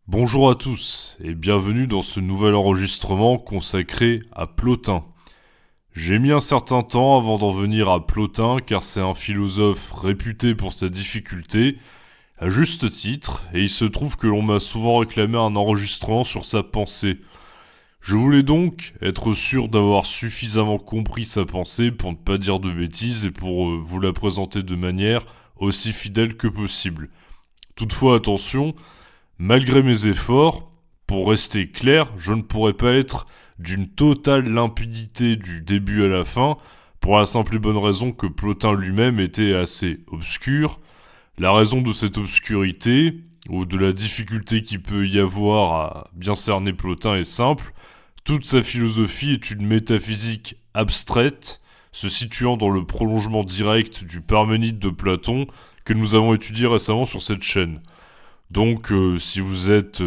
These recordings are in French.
Bonjour à tous et bienvenue dans ce nouvel enregistrement consacré à Plotin. J'ai mis un certain temps avant d'en venir à Plotin car c'est un philosophe réputé pour sa difficulté, à juste titre, et il se trouve que l'on m'a souvent réclamé un enregistrement sur sa pensée. Je voulais donc être sûr d'avoir suffisamment compris sa pensée pour ne pas dire de bêtises et pour vous la présenter de manière aussi fidèle que possible. Toutefois, attention, malgré mes efforts, pour rester clair, je ne pourrais pas être d'une totale limpidité du début à la fin, pour la simple et bonne raison que Plotin lui-même était assez obscur. La raison de cette obscurité, ou de la difficulté qu'il peut y avoir à bien cerner Plotin est simple. Toute sa philosophie est une métaphysique abstraite, se situant dans le prolongement direct du Parménide de Platon que nous avons étudié récemment sur cette chaîne. Donc, si vous êtes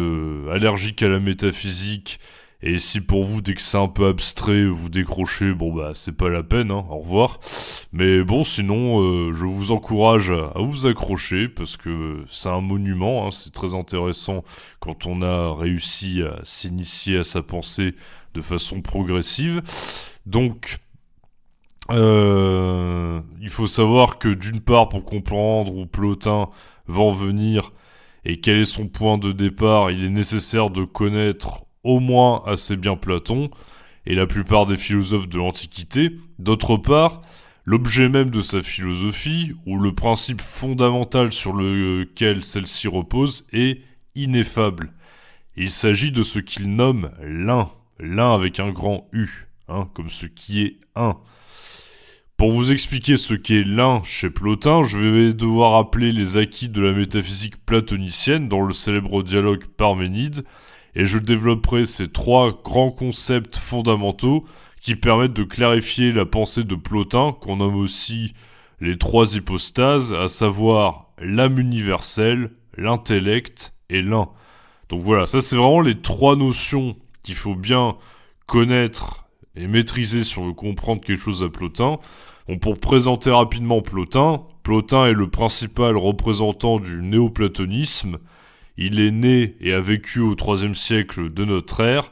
allergique à la métaphysique, et si pour vous, dès que c'est un peu abstrait, vous décrochez, bon bah c'est pas la peine, hein, au revoir. Mais bon, sinon, je vous encourage à vous accrocher, parce que c'est un monument, hein, c'est très intéressant quand on a réussi à s'initier à sa pensée de façon progressive. Donc, il faut savoir que d'une part, pour comprendre où Plotin va en venir, et quel est son point de départ, il est nécessaire de connaître au moins assez bien Platon et la plupart des philosophes de l'Antiquité. D'autre part, l'objet même de sa philosophie, ou le principe fondamental sur lequel celle-ci repose, est ineffable. Il s'agit de ce qu'il nomme l'un, l'un avec un grand U, hein, comme ce qui est un. Pour vous expliquer ce qu'est l'un chez Plotin, je vais devoir appeler les acquis de la métaphysique platonicienne dans le célèbre dialogue Parménide, et je développerai ces trois grands concepts fondamentaux qui permettent de clarifier la pensée de Plotin, qu'on nomme aussi les trois hypostases, à savoir l'âme universelle, l'intellect et l'un. Donc voilà, ça c'est vraiment les trois notions qu'il faut bien connaître et maîtriser si on veut comprendre quelque chose à Plotin. Donc pour présenter rapidement Plotin, Plotin est le principal représentant du néoplatonisme. Il est né et a vécu au IIIe siècle de notre ère,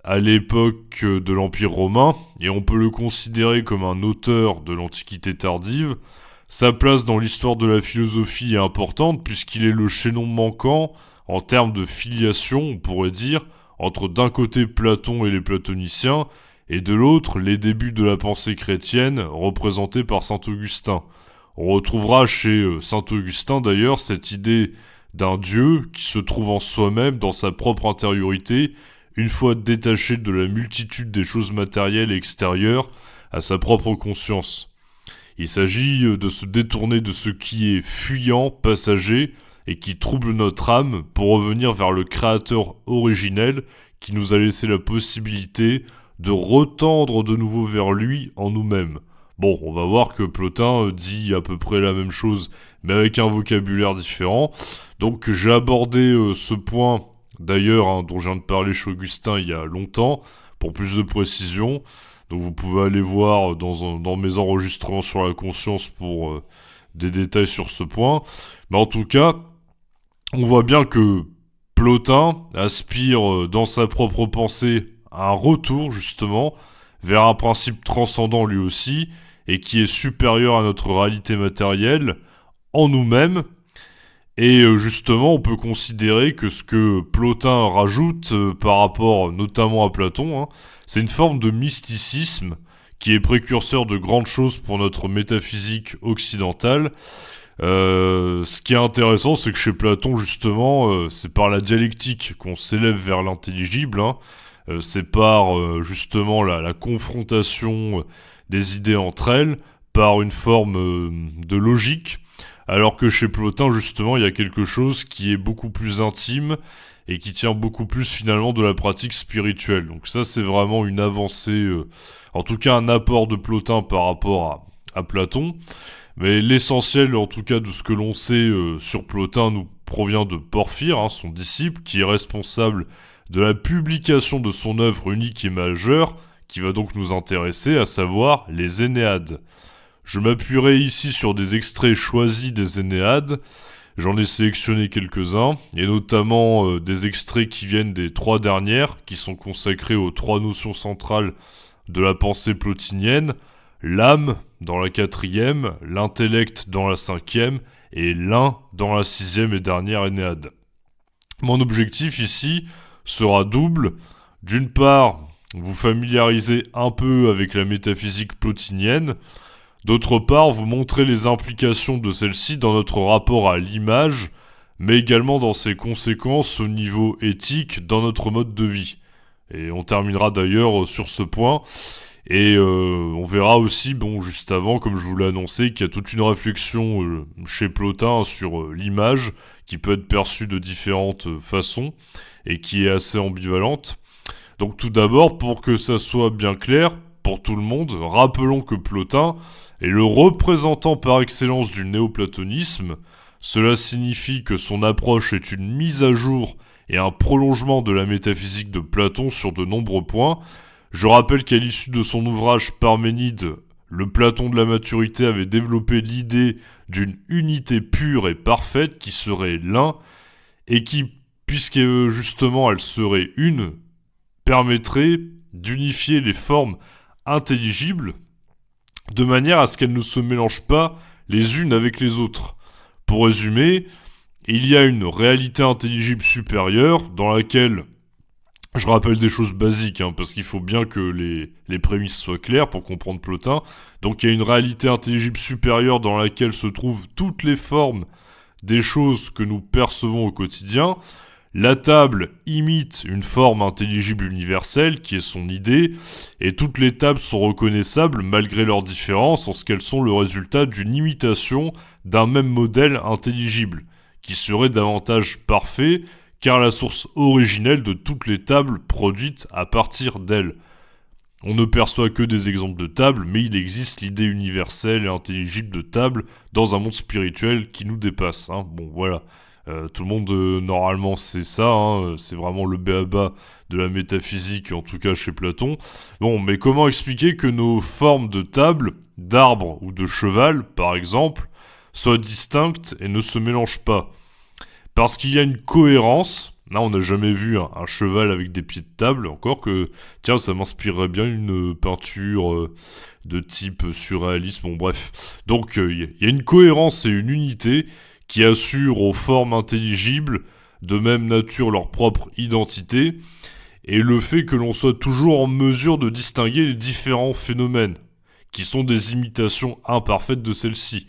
à l'époque de l'Empire romain, et on peut le considérer comme un auteur de l'Antiquité tardive. Sa place dans l'histoire de la philosophie est importante puisqu'il est le chaînon manquant en termes de filiation, on pourrait dire, entre d'un côté Platon et les platoniciens, et de l'autre, les débuts de la pensée chrétienne, représentés par saint Augustin. On retrouvera chez saint Augustin d'ailleurs cette idée d'un Dieu qui se trouve en soi-même, dans sa propre intériorité, une fois détaché de la multitude des choses matérielles et extérieures à sa propre conscience. Il s'agit de se détourner de ce qui est fuyant, passager, et qui trouble notre âme pour revenir vers le Créateur originel qui nous a laissé la possibilité de retendre de nouveau vers lui en nous-mêmes. Bon, on va voir que Plotin dit à peu près la même chose, mais avec un vocabulaire différent. Donc j'ai abordé ce point, d'ailleurs, hein, dont je viens de parler chez Augustin il y a longtemps, pour plus de précision. Donc vous pouvez aller voir dans mes enregistrements sur la conscience pour des détails sur ce point. Mais en tout cas, on voit bien que Plotin aspire dans sa propre pensée un retour justement vers un principe transcendant lui aussi et qui est supérieur à notre réalité matérielle en nous-mêmes. Et justement, on peut considérer que ce que Plotin rajoute par rapport notamment à Platon, hein, c'est une forme de mysticisme qui est précurseur de grandes choses pour notre métaphysique occidentale. Ce qui est intéressant, c'est que chez Platon, justement, c'est par la dialectique qu'on s'élève vers l'intelligible, hein. C'est par justement la confrontation des idées entre elles, par une forme de logique, alors que chez Plotin, justement, il y a quelque chose qui est beaucoup plus intime et qui tient beaucoup plus finalement de la pratique spirituelle. Donc ça, c'est vraiment une avancée, en tout cas un apport de Plotin par rapport à Platon. Mais l'essentiel, en tout cas, de ce que l'on sait sur Plotin nous provient de Porphyre, hein, son disciple, qui est responsable de la publication de son œuvre unique et majeure, qui va donc nous intéresser, à savoir les Énéades. Je m'appuierai ici sur des extraits choisis des Énéades, J'en ai sélectionné quelques-uns, et notamment des extraits qui viennent des 3 dernières, qui sont consacrées aux 3 notions centrales de la pensée plotinienne: l'âme dans la 4e, l'intellect dans la 5e, et l'un dans la 6e et dernière Énéade. Mon objectif ici sera double. D'une part, vous familiariser un peu avec la métaphysique plotinienne. D'autre part, vous montrer les implications de celle-ci dans notre rapport à l'image, mais également dans ses conséquences au niveau éthique dans notre mode de vie. Et on terminera d'ailleurs sur ce point. Et on verra aussi, juste avant, comme je vous l'ai annoncé, qu'il y a toute une réflexion chez Plotin sur l'image, qui peut être perçue de différentes façons, et qui est assez ambivalente. Donc tout d'abord, pour que ça soit bien clair pour tout le monde, rappelons que Plotin est le représentant par excellence du néoplatonisme. Cela signifie que son approche est une mise à jour et un prolongement de la métaphysique de Platon sur de nombreux points. Je rappelle qu'à l'issue de son ouvrage Parménide, le Platon de la maturité avait développé l'idée d'une unité pure et parfaite qui serait l'un, et qui, puisque justement elle serait une, permettrait d'unifier les formes intelligibles de manière à ce qu'elles ne se mélangent pas les unes avec les autres. Pour résumer, il y a une réalité intelligible supérieure dans laquelle, je rappelle des choses basiques, parce qu'il faut bien que les prémices soient claires pour comprendre Plotin. Donc il y a une réalité intelligible supérieure dans laquelle se trouvent toutes les formes des choses que nous percevons au quotidien. La table imite une forme intelligible universelle qui est son idée, et toutes les tables sont reconnaissables malgré leurs différences en ce qu'elles sont le résultat d'une imitation d'un même modèle intelligible, qui serait davantage parfait, car la source originelle de toutes les tables produites à partir d'elles. On ne perçoit que des exemples de tables, mais il existe l'idée universelle et intelligible de tables dans un monde spirituel qui nous dépasse. Bon, voilà. Tout le monde, normalement, sait ça. C'est vraiment le b.a.-ba de la métaphysique, en tout cas chez Platon. Bon, mais comment expliquer que nos formes de table, d'arbre ou de cheval, par exemple, soient distinctes et ne se mélangent pas ? Parce qu'il y a une cohérence. Là, on n'a jamais vu un cheval avec des pieds de table, encore que, tiens, ça m'inspirerait bien une peinture de type surréaliste, bon bref. Donc, il y a une cohérence et une unité qui assurent aux formes intelligibles de même nature leur propre identité, et le fait que l'on soit toujours en mesure de distinguer les différents phénomènes, qui sont des imitations imparfaites de celles-ci.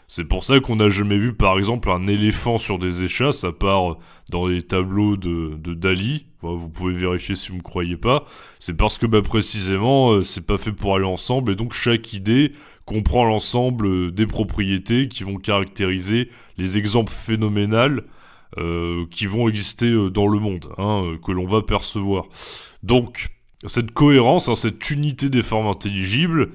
C'est pour ça qu'on n'a jamais vu par exemple un éléphant sur des échasses, à part dans les tableaux de Dali. Vous pouvez vérifier si vous ne me croyez pas. C'est parce que précisément c'est pas fait pour aller ensemble, et donc chaque idée comprend l'ensemble des propriétés qui vont caractériser les exemples phénoménals qui vont exister dans le monde, que l'on va percevoir. Donc cette cohérence, cette unité des formes intelligibles,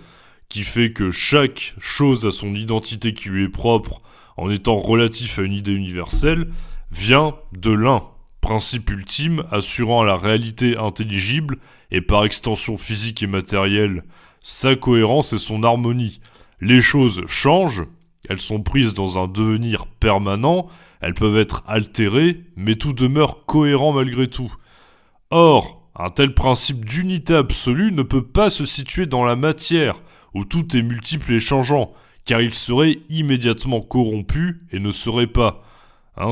qui fait que chaque chose a son identité qui lui est propre en étant relatif à une idée universelle, vient de l'un, principe ultime assurant à la réalité intelligible et par extension physique et matérielle sa cohérence et son harmonie. Les choses changent, elles sont prises dans un devenir permanent, elles peuvent être altérées, mais tout demeure cohérent malgré tout. Or, un tel principe d'unité absolue ne peut pas se situer dans la matière, où tout est multiple et changeant, car il serait immédiatement corrompu et ne serait pas.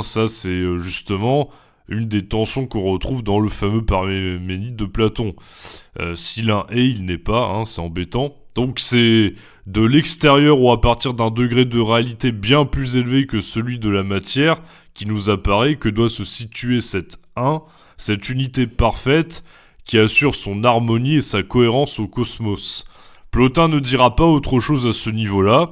Ça c'est justement une des tensions qu'on retrouve dans le fameux Parménide de Platon. Si l'un est, il n'est pas, c'est embêtant. Donc c'est de l'extérieur ou à partir d'un degré de réalité bien plus élevé que celui de la matière qui nous apparaît que doit se situer cette unité parfaite qui assure son harmonie et sa cohérence au cosmos. Plotin ne dira pas autre chose à ce niveau-là.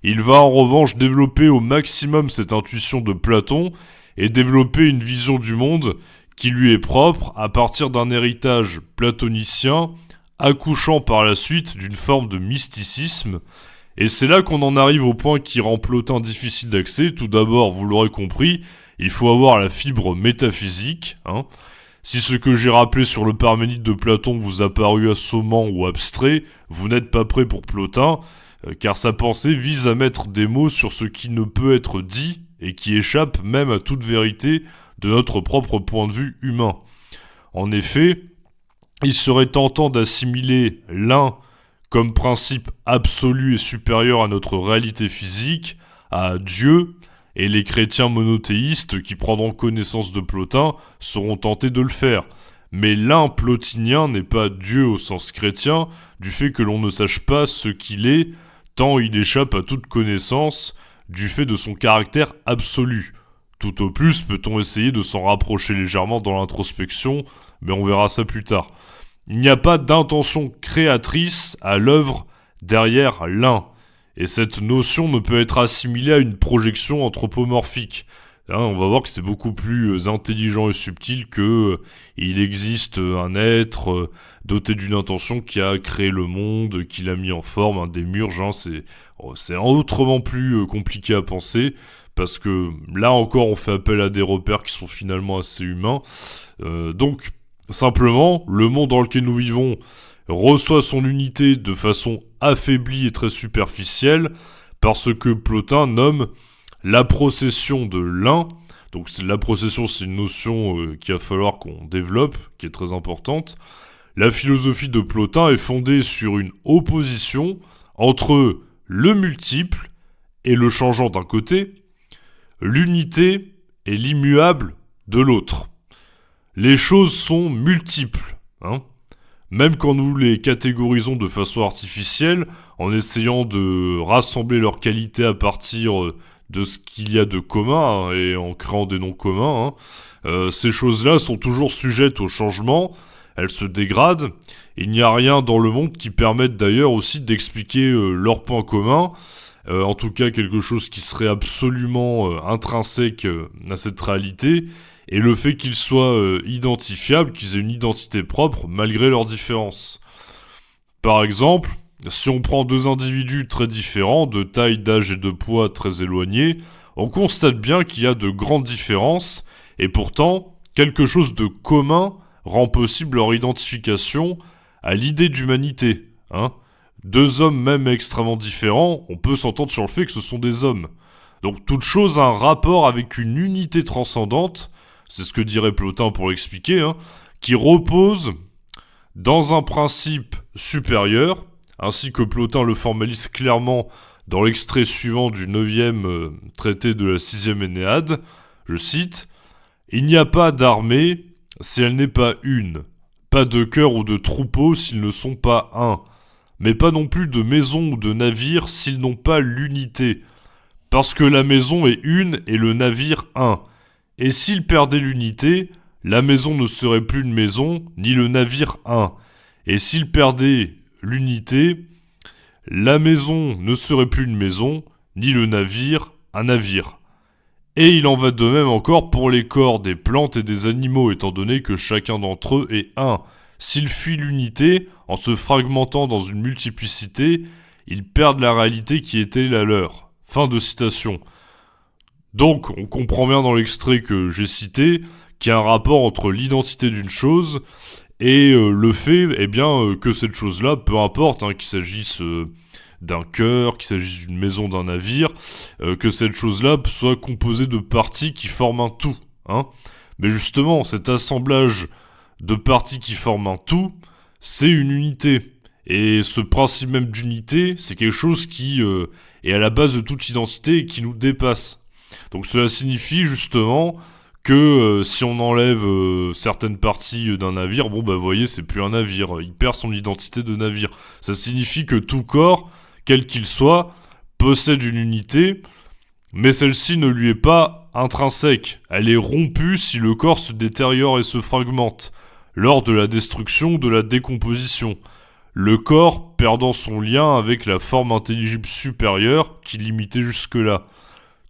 Il va en revanche développer au maximum cette intuition de Platon et développer une vision du monde qui lui est propre à partir d'un héritage platonicien accouchant par la suite d'une forme de mysticisme. Et c'est là qu'on en arrive au point qui rend Plotin difficile d'accès. Tout d'abord, vous l'aurez compris, il faut avoir la fibre métaphysique. Si ce que j'ai rappelé sur le Parménide de Platon vous a paru assommant ou abstrait, vous n'êtes pas prêt pour Plotin, car sa pensée vise à mettre des mots sur ce qui ne peut être dit et qui échappe même à toute vérité de notre propre point de vue humain. En effet, il serait tentant d'assimiler l'un comme principe absolu et supérieur à notre réalité physique, à Dieu, et les chrétiens monothéistes qui prendront connaissance de Plotin seront tentés de le faire. Mais l'un plotinien n'est pas Dieu au sens chrétien, du fait que l'on ne sache pas ce qu'il est, tant il échappe à toute connaissance, du fait de son caractère absolu. Tout au plus peut-on essayer de s'en rapprocher légèrement dans l'introspection, mais on verra ça plus tard. Il n'y a pas d'intention créatrice à l'œuvre derrière l'un, et cette notion ne peut être assimilée à une projection anthropomorphique. On va voir que c'est beaucoup plus intelligent et subtil que il existe un être doté d'une intention qui a créé le monde, qui l'a mis en forme, un démiurge. C'est autrement plus compliqué à penser, parce que là encore on fait appel à des repères qui sont finalement assez humains. Donc simplement, le monde dans lequel nous vivons reçoit son unité de façon affaiblie et très superficielle, parce que Plotin nomme la procession de l'un. Donc la procession, c'est une notion qu'il va falloir qu'on développe, qui est très importante. La philosophie de Plotin est fondée sur une opposition entre le multiple et le changeant d'un côté, l'unité et l'immuable de l'autre. Les choses sont multiples, même quand nous les catégorisons de façon artificielle, en essayant de rassembler leurs qualités à partir de ce qu'il y a de commun, et en créant des noms communs, ces choses-là sont toujours sujettes au changement, elles se dégradent, il n'y a rien dans le monde qui permette d'ailleurs aussi d'expliquer leurs points communs, en tout cas quelque chose qui serait absolument intrinsèque à cette réalité, et le fait qu'ils soient identifiables, qu'ils aient une identité propre malgré leurs différences. Par exemple, si on prend deux individus très différents, de taille, d'âge et de poids très éloignés, on constate bien qu'il y a de grandes différences, et pourtant, quelque chose de commun rend possible leur identification à l'idée d'humanité. Deux hommes même extrêmement différents, on peut s'entendre sur le fait que ce sont des hommes. Donc toute chose a un rapport avec une unité transcendante, c'est ce que dirait Plotin pour l'expliquer, qui repose dans un principe supérieur, ainsi que Plotin le formalise clairement dans l'extrait suivant du 9e traité de la 6e Énéade. Je cite « Il n'y a pas d'armée si elle n'est pas une, pas de cœur ou de troupeau s'ils ne sont pas un, mais pas non plus de maison ou de navire s'ils n'ont pas l'unité, parce que la maison est une et le navire un. Et s'ils perdaient l'unité, la maison ne serait plus une maison, ni le navire un. Et s'ils perdaient l'unité, la maison ne serait plus une maison, ni le navire un navire. Et il en va de même encore pour les corps des plantes et des animaux, étant donné que chacun d'entre eux est un. S'ils fuient l'unité, en se fragmentant dans une multiplicité, ils perdent la réalité qui était la leur. » Fin de citation. Donc, on comprend bien dans l'extrait que j'ai cité qu'il y a un rapport entre l'identité d'une chose et le fait que cette chose-là, peu importe, qu'il s'agisse d'un cœur, qu'il s'agisse d'une maison, d'un navire, que cette chose-là soit composée de parties qui forment un tout. Mais justement, cet assemblage de parties qui forment un tout, c'est une unité. Et ce principe même d'unité, c'est quelque chose qui est à la base de toute identité et qui nous dépasse. Donc cela signifie justement que si on enlève certaines parties d'un navire, vous voyez, c'est plus un navire, il perd son identité de navire. Ça signifie que tout corps, quel qu'il soit, possède une unité, mais celle-ci ne lui est pas intrinsèque. Elle est rompue si le corps se détériore et se fragmente, lors de la destruction ou de la décomposition. Le corps perdant son lien avec la forme intelligible supérieure qui l'imitait jusque-là.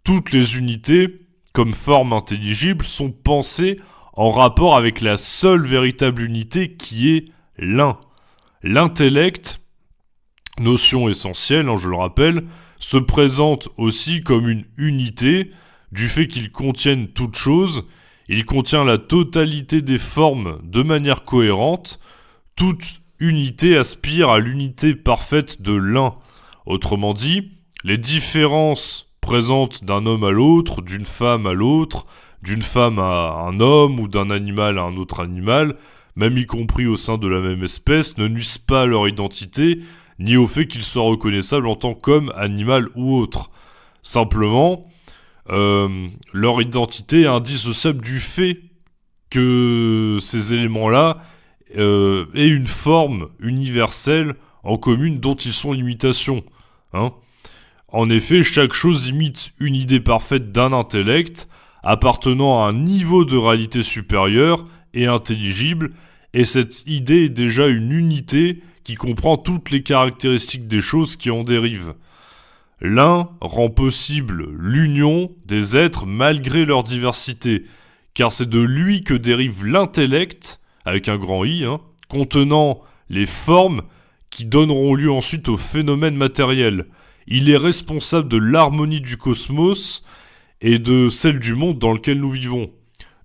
Toutes les unités, comme forme intelligible, sont pensées en rapport avec la seule véritable unité qui est l'un. L'intellect, notion essentielle, je le rappelle, se présente aussi comme une unité, du fait qu'il contienne toute chose, il contient la totalité des formes de manière cohérente, toute unité aspire à l'unité parfaite de l'un. Autrement dit, les différences présente d'un homme à l'autre, d'une femme à l'autre, d'une femme à un homme ou d'un animal à un autre animal, même y compris au sein de la même espèce, ne nuisent pas à leur identité, ni au fait qu'ils soient reconnaissables en tant qu'homme, animal ou autre. Simplement, leur identité est indissociable du fait que ces éléments-là aient une forme universelle en commune dont ils sont l'imitation. Hein. En effet, chaque chose imite une idée parfaite d'un intellect appartenant à un niveau de réalité supérieur et intelligible, et cette idée est déjà une unité qui comprend toutes les caractéristiques des choses qui en dérivent. L'un rend possible l'union des êtres malgré leur diversité, car c'est de lui que dérive l'intellect, avec un grand I, contenant les formes qui donneront lieu ensuite aux phénomènes matériels. Il est responsable de l'harmonie du cosmos et de celle du monde dans lequel nous vivons.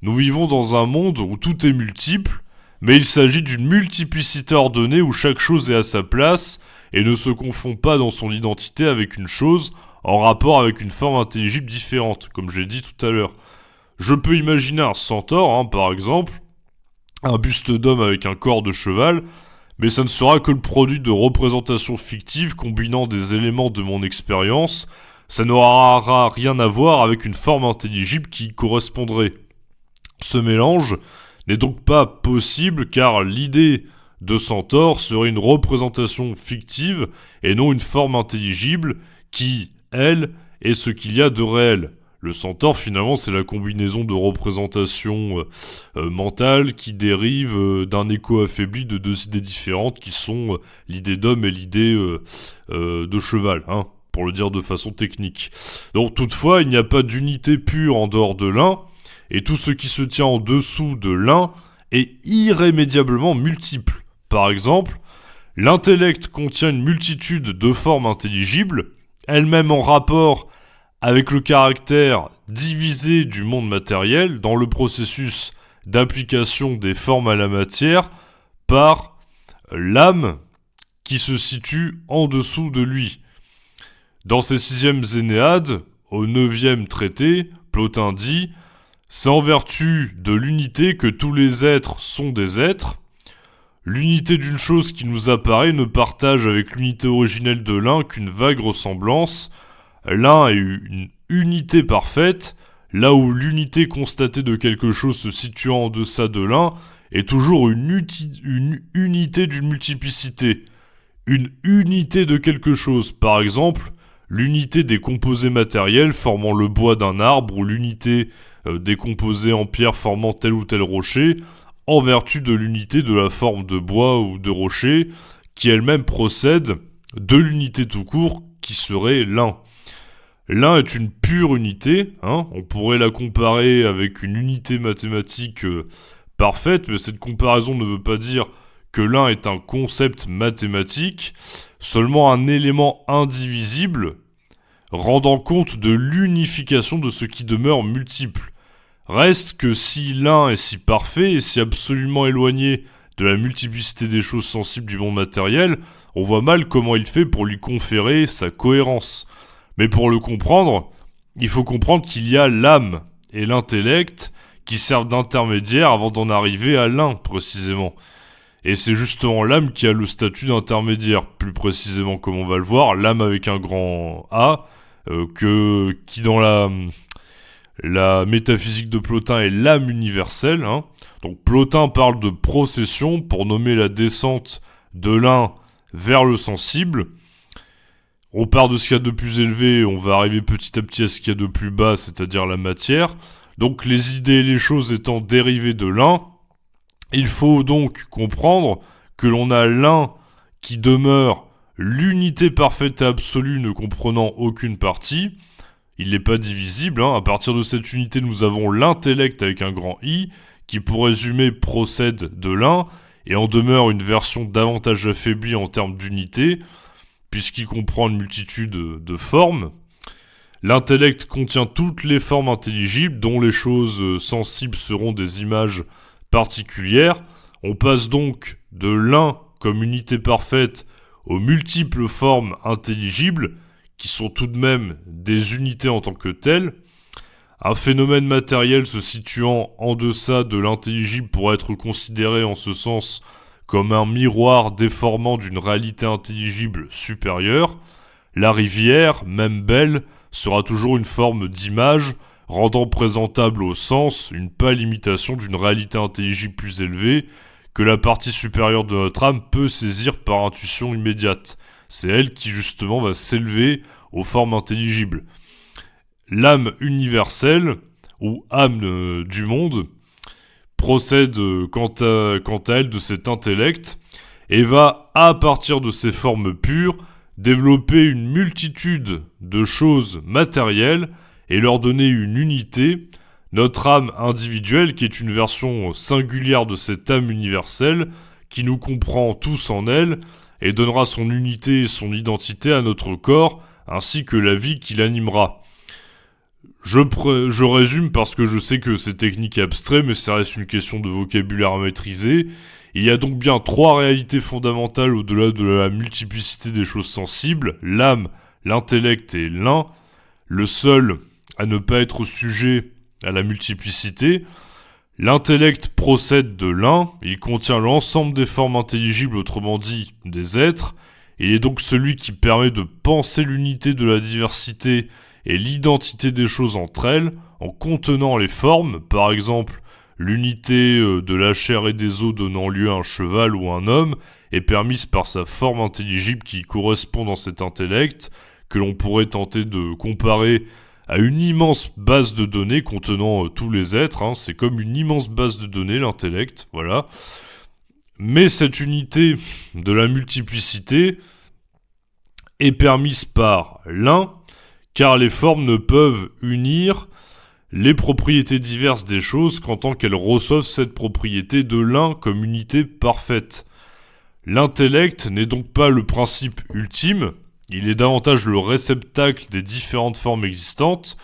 Nous vivons dans un monde où tout est multiple, mais il s'agit d'une multiplicité ordonnée où chaque chose est à sa place et ne se confond pas dans son identité avec une chose en rapport avec une forme intelligible différente, comme j'ai dit tout à l'heure. Je peux imaginer un centaure, par exemple, un buste d'homme avec un corps de cheval, mais ça ne sera que le produit de représentations fictives combinant des éléments de mon expérience. Ça n'aura rien à voir avec une forme intelligible qui y correspondrait. Ce mélange n'est donc pas possible car l'idée de centaure serait une représentation fictive et non une forme intelligible qui, elle, est ce qu'il y a de réel. Le centaure, finalement, c'est la combinaison de représentations mentales qui dérivent d'un écho affaibli de deux idées différentes qui sont l'idée d'homme et l'idée de cheval, pour le dire de façon technique. Donc, toutefois, il n'y a pas d'unité pure en dehors de l'un, et tout ce qui se tient en dessous de l'un est irrémédiablement multiple. Par exemple, l'intellect contient une multitude de formes intelligibles, elles-mêmes en rapport avec le caractère divisé du monde matériel dans le processus d'application des formes à la matière par l'âme qui se situe en dessous de lui. Dans ses 6e Énéades, au 9e traité, Plotin dit « C'est en vertu de l'unité que tous les êtres sont des êtres. L'unité d'une chose qui nous apparaît ne partage avec l'unité originelle de l'un qu'une vague ressemblance. L'un est une unité parfaite, là où l'unité constatée de quelque chose se situant en deçà de l'un est toujours une unité d'une multiplicité. Une unité de quelque chose, par exemple, l'unité des composés matériels formant le bois d'un arbre ou l'unité des composés en pierre formant tel ou tel rocher, en vertu de l'unité de la forme de bois ou de rocher, qui elle-même procède de l'unité tout court, qui serait l'un. L'un est une pure unité, on pourrait la comparer avec une unité mathématique parfaite, mais cette comparaison ne veut pas dire que l'un est un concept mathématique, seulement un élément indivisible, rendant compte de l'unification de ce qui demeure multiple. Reste que si l'un est si parfait et si absolument éloigné de la multiplicité des choses sensibles du monde matériel, on voit mal comment il fait pour lui conférer sa cohérence. Mais pour le comprendre, il faut comprendre qu'il y a l'âme et l'intellect qui servent d'intermédiaire avant d'en arriver à l'un, précisément. Et c'est justement l'âme qui a le statut d'intermédiaire, plus précisément comme on va le voir, l'âme avec un grand A, qui dans la métaphysique de Plotin est l'âme universelle. Donc Plotin parle de procession pour nommer la descente de l'un vers le sensible. On part de ce qu'il y a de plus élevé, on va arriver petit à petit à ce qu'il y a de plus bas, c'est-à-dire la matière. Donc les idées et les choses étant dérivées de l'un, il faut donc comprendre que l'on a l'un qui demeure l'unité parfaite et absolue ne comprenant aucune partie. Il n'est pas divisible. À partir de cette unité, nous avons l'intellect avec un grand I, qui pour résumer procède de l'un, et en demeure une version davantage affaiblie en termes d'unité, puisqu'il comprend une multitude de formes. L'intellect contient toutes les formes intelligibles, dont les choses sensibles seront des images particulières. On passe donc de l'un comme unité parfaite aux multiples formes intelligibles qui sont tout de même des unités en tant que telles. Un phénomène matériel se situant en deçà de l'intelligible pourrait être considéré en ce sens comme un miroir déformant d'une réalité intelligible supérieure. La rivière, même belle, sera toujours une forme d'image, rendant présentable au sens une pâle imitation d'une réalité intelligible plus élevée que la partie supérieure de notre âme peut saisir par intuition immédiate. C'est elle qui justement va s'élever aux formes intelligibles. L'âme universelle, ou âme du monde, procède quant à elle de cet intellect et va, à partir de ces formes pures, développer une multitude de choses matérielles et leur donner une unité, notre âme individuelle qui est une version singulière de cette âme universelle qui nous comprend tous en elle et donnera son unité et son identité à notre corps ainsi que la vie qui l'animera. Je résume parce que je sais que c'est technique et abstrait, mais ça reste une question de vocabulaire à maîtriser. Il y a donc bien 3 réalités fondamentales au-delà de la multiplicité des choses sensibles, l'âme, l'intellect et l'un, le seul à ne pas être sujet à la multiplicité. L'intellect procède de l'un, il contient l'ensemble des formes intelligibles, autrement dit des êtres. Il est donc celui qui permet de penser l'unité de la diversité et l'identité des choses entre elles, en contenant les formes, par exemple l'unité de la chair et des os donnant lieu à un cheval ou un homme, est permise par sa forme intelligible qui correspond dans cet intellect, que l'on pourrait tenter de comparer à une immense base de données contenant tous les êtres, c'est comme une immense base de données, l'intellect, voilà. Mais cette unité de la multiplicité est permise par l'un, car les formes ne peuvent unir les propriétés diverses des choses qu'en tant qu'elles reçoivent cette propriété de l'un comme unité parfaite. L'intellect n'est donc pas le principe ultime, il est davantage le réceptacle des différentes formes existantes.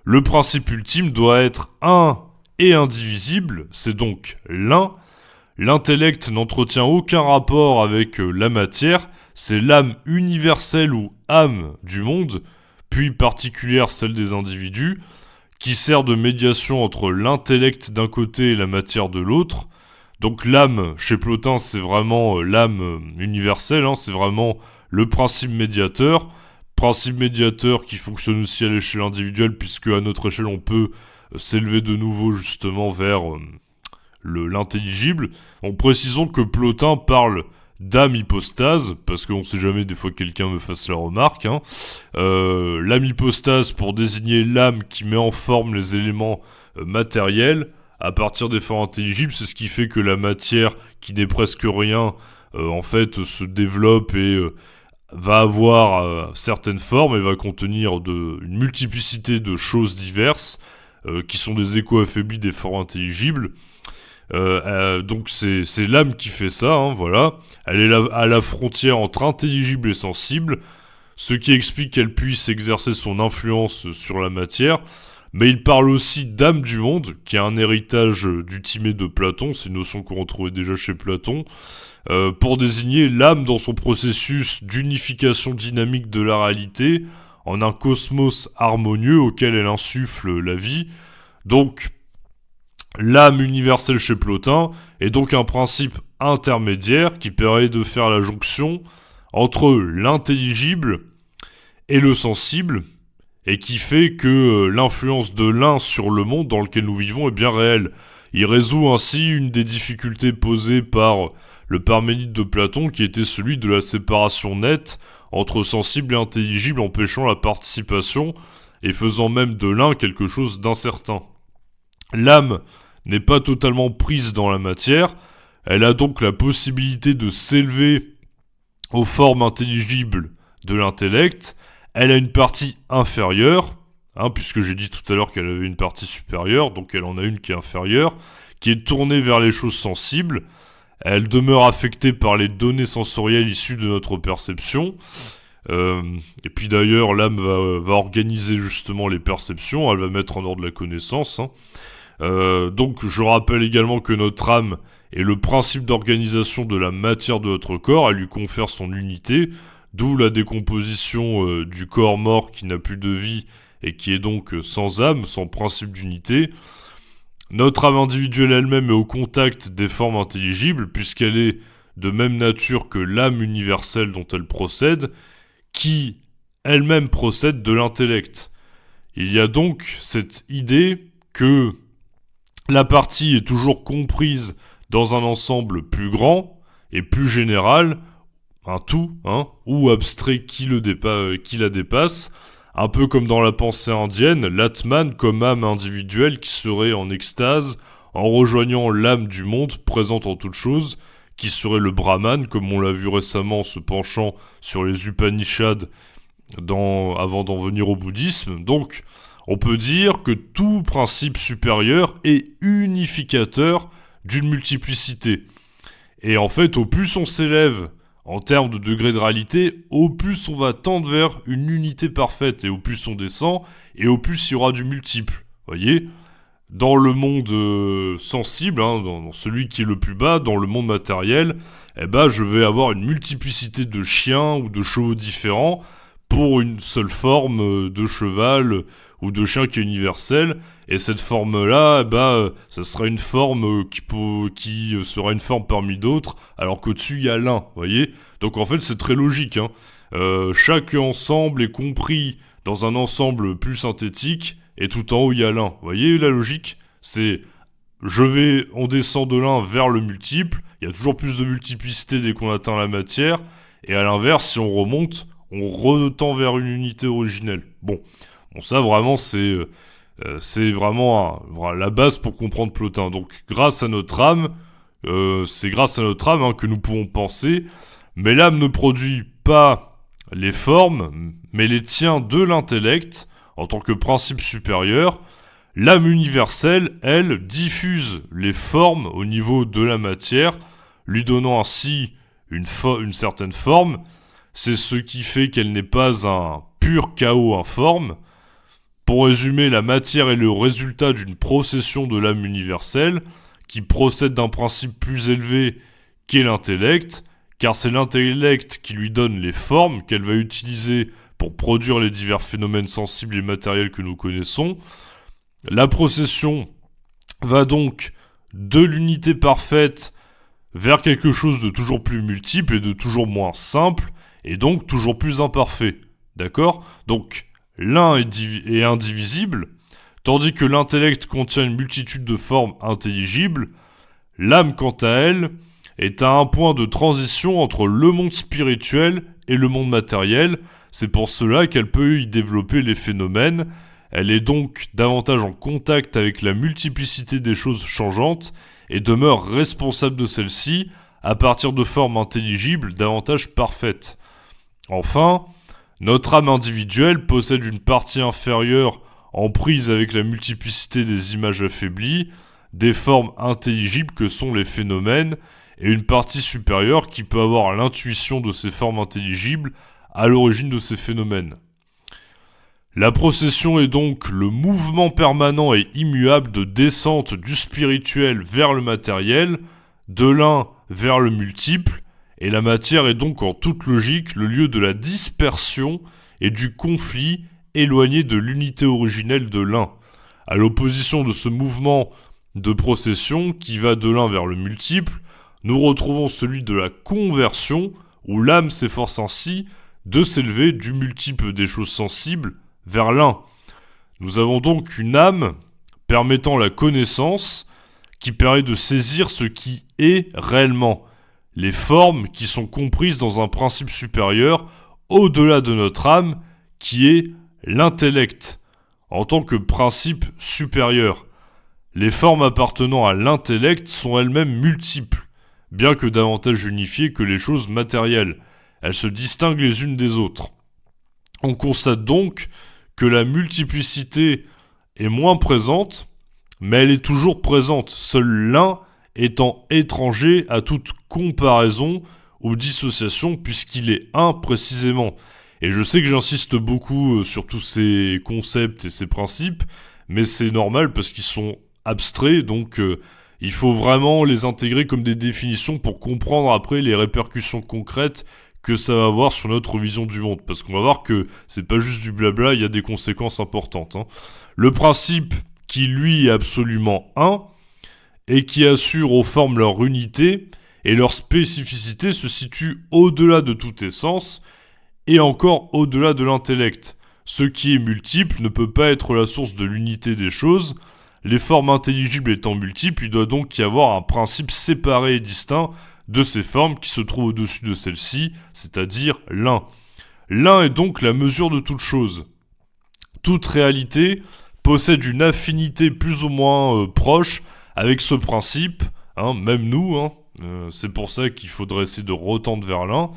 Le principe ultime doit être un et indivisible, c'est donc l'un. L'intellect n'entretient aucun rapport avec la matière, c'est l'âme universelle ou âme du monde, puis particulière celle des individus, qui sert de médiation entre l'intellect d'un côté et la matière de l'autre. Donc l'âme, chez Plotin, c'est vraiment l'âme universelle, c'est vraiment le principe médiateur qui fonctionne aussi à l'échelle individuelle, puisque à notre échelle on peut s'élever de nouveau justement vers l'intelligible. En précisant que Plotin parle d'âme hypostase, parce qu'on sait jamais, des fois quelqu'un me fasse la remarque, l'âme hypostase pour désigner l'âme qui met en forme les éléments matériels à partir des formes intelligibles, c'est ce qui fait que la matière, qui n'est presque rien, en fait se développe et va avoir certaines formes et va contenir une multiplicité de choses diverses qui sont des échos affaiblis des formes intelligibles. Donc c'est l'âme qui fait ça, voilà. Elle est à la frontière entre intelligible et sensible, ce qui explique qu'elle puisse exercer son influence sur la matière. Mais il parle aussi d'âme du monde, qui est un héritage du Timée de Platon, c'est une notion qu'on retrouvait déjà chez Platon, pour désigner l'âme dans son processus d'unification dynamique de la réalité en un cosmos harmonieux auquel elle insuffle la vie. Donc, l'âme universelle chez Plotin est donc un principe intermédiaire qui permet de faire la jonction entre l'intelligible et le sensible, et qui fait que l'influence de l'un sur le monde dans lequel nous vivons est bien réelle. Il résout ainsi une des difficultés posées par le Parménide de Platon, qui était celui de la séparation nette entre sensible et intelligible, empêchant la participation et faisant même de l'un quelque chose d'incertain. L'âme n'est pas totalement prise dans la matière, elle a donc la possibilité de s'élever aux formes intelligibles de l'intellect. Elle a une partie inférieure, puisque j'ai dit tout à l'heure qu'elle avait une partie supérieure, donc elle en a une qui est inférieure, qui est tournée vers les choses sensibles. Elle demeure affectée par les données sensorielles issues de notre perception. Et puis d'ailleurs, l'âme va organiser justement les perceptions, elle va mettre en ordre la connaissance. Donc je rappelle également que notre âme est le principe d'organisation de la matière de notre corps, elle lui confère son unité, d'où la décomposition du corps mort qui n'a plus de vie et qui est donc sans âme, sans principe d'unité. Notre âme individuelle elle-même est au contact des formes intelligibles, puisqu'elle est de même nature que l'âme universelle dont elle procède, qui elle-même procède de l'intellect. Il y a donc cette idée que la partie est toujours comprise dans un ensemble plus grand et plus général, un tout, ou abstrait qui la dépasse, un peu comme dans la pensée indienne, l'Atman comme âme individuelle qui serait en extase, en rejoignant l'âme du monde présente en toute chose, qui serait le Brahman, comme on l'a vu récemment en se penchant sur les Upanishads avant d'en venir au bouddhisme. Donc, on peut dire que tout principe supérieur est unificateur d'une multiplicité. Et en fait, au plus on s'élève en termes de degré de réalité, au plus on va tendre vers une unité parfaite, et au plus on descend, et au plus il y aura du multiple. Voyez ? Dans le monde sensible, dans celui qui est le plus bas, dans le monde matériel, je vais avoir une multiplicité de chiens ou de chevaux différents pour une seule forme de cheval ou de chien qui est universelle. Et cette forme-là, ça sera une forme qui sera une forme parmi d'autres, alors qu'au-dessus, il y a l'un, voyez ? Donc en fait, c'est très logique. Chaque ensemble est compris dans un ensemble plus synthétique, et tout en haut, il y a l'un. Vous voyez la logique ? C'est, on descend de l'un vers le multiple, il y a toujours plus de multiplicité dès qu'on atteint la matière, et à l'inverse, si on remonte, on retend vers une unité originelle. Bon, ça vraiment, c'est vraiment la base pour comprendre Plotin. Donc, grâce à notre âme, c'est grâce à notre âme que nous pouvons penser, mais l'âme ne produit pas les formes, mais les tient de l'intellect, en tant que principe supérieur. L'âme universelle, elle, diffuse les formes au niveau de la matière, lui donnant ainsi une certaine forme. C'est ce qui fait qu'elle n'est pas un pur chaos informe. Pour résumer, la matière est le résultat d'une procession de l'âme universelle, qui procède d'un principe plus élevé qu'est l'intellect, car c'est l'intellect qui lui donne les formes qu'elle va utiliser pour produire les divers phénomènes sensibles et matériels que nous connaissons. La procession va donc de l'unité parfaite vers quelque chose de toujours plus multiple et de toujours moins simple, et donc toujours plus imparfait. D'accord ? Donc, l'un est indivisible, tandis que l'intellect contient une multitude de formes intelligibles. L'âme, quant à elle, est à un point de transition entre le monde spirituel et le monde matériel. C'est pour cela qu'elle peut y développer les phénomènes. Elle est donc davantage en contact avec la multiplicité des choses changeantes et demeure responsable de celles-ci à partir de formes intelligibles davantage parfaites. Enfin, notre âme individuelle possède une partie inférieure en prise avec la multiplicité des images affaiblies, des formes intelligibles que sont les phénomènes, et une partie supérieure qui peut avoir l'intuition de ces formes intelligibles à l'origine de ces phénomènes. La procession est donc le mouvement permanent et immuable de descente du spirituel vers le matériel, de l'un vers le multiple, et la matière est donc en toute logique le lieu de la dispersion et du conflit éloigné de l'unité originelle de l'un. À l'opposition de ce mouvement de procession qui va de l'un vers le multiple, nous retrouvons celui de la conversion, où l'âme s'efforce ainsi de s'élever du multiple des choses sensibles vers l'un. Nous avons donc une âme permettant la connaissance, qui permet de saisir ce qui est réellement, les formes qui sont comprises dans un principe supérieur au-delà de notre âme, qui est l'intellect, en tant que principe supérieur. Les formes appartenant à l'intellect sont elles-mêmes multiples, bien que davantage unifiées que les choses matérielles. Elles se distinguent les unes des autres. On constate donc que la multiplicité est moins présente, mais elle est toujours présente, seul l'un étant étranger à toute comparaison ou dissociation, puisqu'il est un précisément. Et je sais que j'insiste beaucoup sur tous ces concepts et ces principes, mais c'est normal parce qu'ils sont abstraits, donc il faut vraiment les intégrer comme des définitions pour comprendre après les répercussions concrètes que ça va avoir sur notre vision du monde. Parce qu'on va voir que c'est pas juste du blabla, il y a des conséquences importantes. Le principe qui, lui, est absolument un, et qui assure aux formes leur unité, et leur spécificité se situe au-delà de toute essence, et encore au-delà de l'intellect. Ce qui est multiple ne peut pas être la source de l'unité des choses. Les formes intelligibles étant multiples, il doit donc y avoir un principe séparé et distinct de ces formes qui se trouvent au-dessus de celles-ci, c'est-à-dire l'un. L'un est donc la mesure de toute chose. Toute réalité possède une affinité plus ou moins proche avec ce principe, même nous, c'est pour ça qu'il faudrait essayer de retendre vers l'un.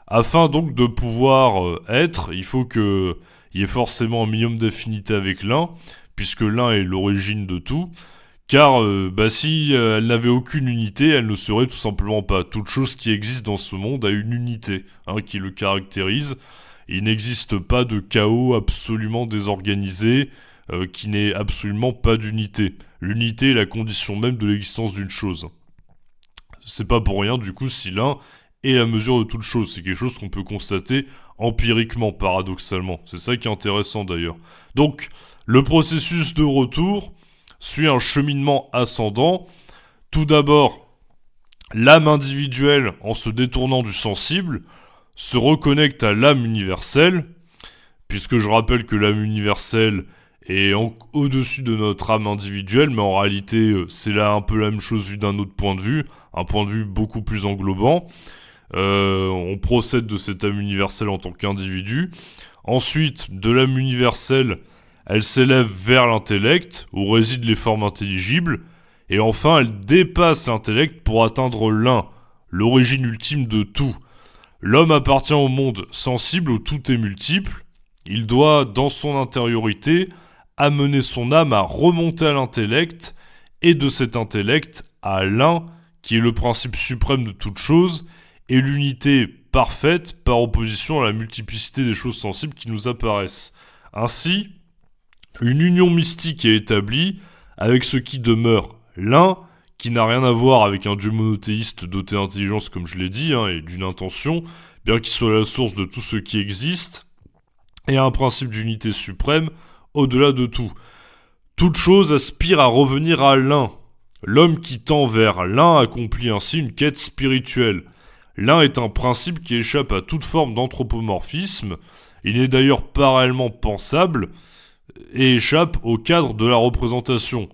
Afin donc de pouvoir être, il faut qu'il y ait forcément un minimum d'affinité avec l'un, puisque l'un est l'origine de tout. Car si elle n'avait aucune unité, elle ne serait tout simplement pas. Toute chose qui existe dans ce monde a une unité qui le caractérise. Il n'existe pas de chaos absolument désorganisé qui n'ait absolument pas d'unité. L'unité est la condition même de l'existence d'une chose. C'est pas pour rien du coup si l'un est la mesure de toute chose. C'est quelque chose qu'on peut constater empiriquement, paradoxalement. C'est ça qui est intéressant d'ailleurs. Donc, le processus de retour suit un cheminement ascendant. Tout d'abord, l'âme individuelle, en se détournant du sensible, se reconnecte à l'âme universelle, puisque je rappelle que l'âme universelle est au-dessus de notre âme individuelle, mais en réalité, c'est là un peu la même chose vu d'un autre point de vue, un point de vue beaucoup plus englobant. On procède de cette âme universelle en tant qu'individu. Ensuite, de l'âme universelle, elle s'élève vers l'intellect, où résident les formes intelligibles, et enfin elle dépasse l'intellect pour atteindre l'un, l'origine ultime de tout. L'homme appartient au monde sensible où tout est multiple. Il doit, dans son intériorité, amener son âme à remonter à l'intellect, et de cet intellect à l'un, qui est le principe suprême de toute chose, et l'unité parfaite par opposition à la multiplicité des choses sensibles qui nous apparaissent. Ainsi, une union mystique est établie avec ce qui demeure l'un, qui n'a rien à voir avec un dieu monothéiste doté d'intelligence comme je l'ai dit, et d'une intention, bien qu'il soit la source de tout ce qui existe, et un principe d'unité suprême au-delà de tout. Toute chose aspire à revenir à l'un. L'homme qui tend vers l'un accomplit ainsi une quête spirituelle. L'un est un principe qui échappe à toute forme d'anthropomorphisme. Il n'est d'ailleurs pas réellement pensable et échappe au cadre de la représentation.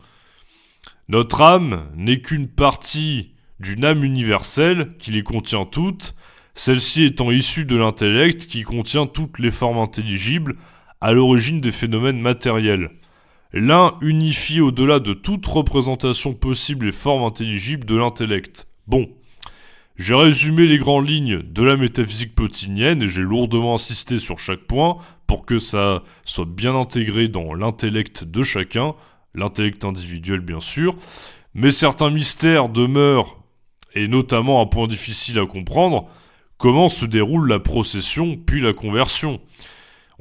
Notre âme n'est qu'une partie d'une âme universelle qui les contient toutes, celle-ci étant issue de l'intellect qui contient toutes les formes intelligibles à l'origine des phénomènes matériels. L'un unifie au-delà de toute représentation possible les formes intelligibles de l'intellect. Bon, j'ai résumé les grandes lignes de la métaphysique plotinienne et j'ai lourdement insisté sur chaque point pour que ça soit bien intégré dans l'intellect de chacun, l'intellect individuel bien sûr, mais certains mystères demeurent, et notamment un point difficile à comprendre, comment se déroule la procession puis la conversion.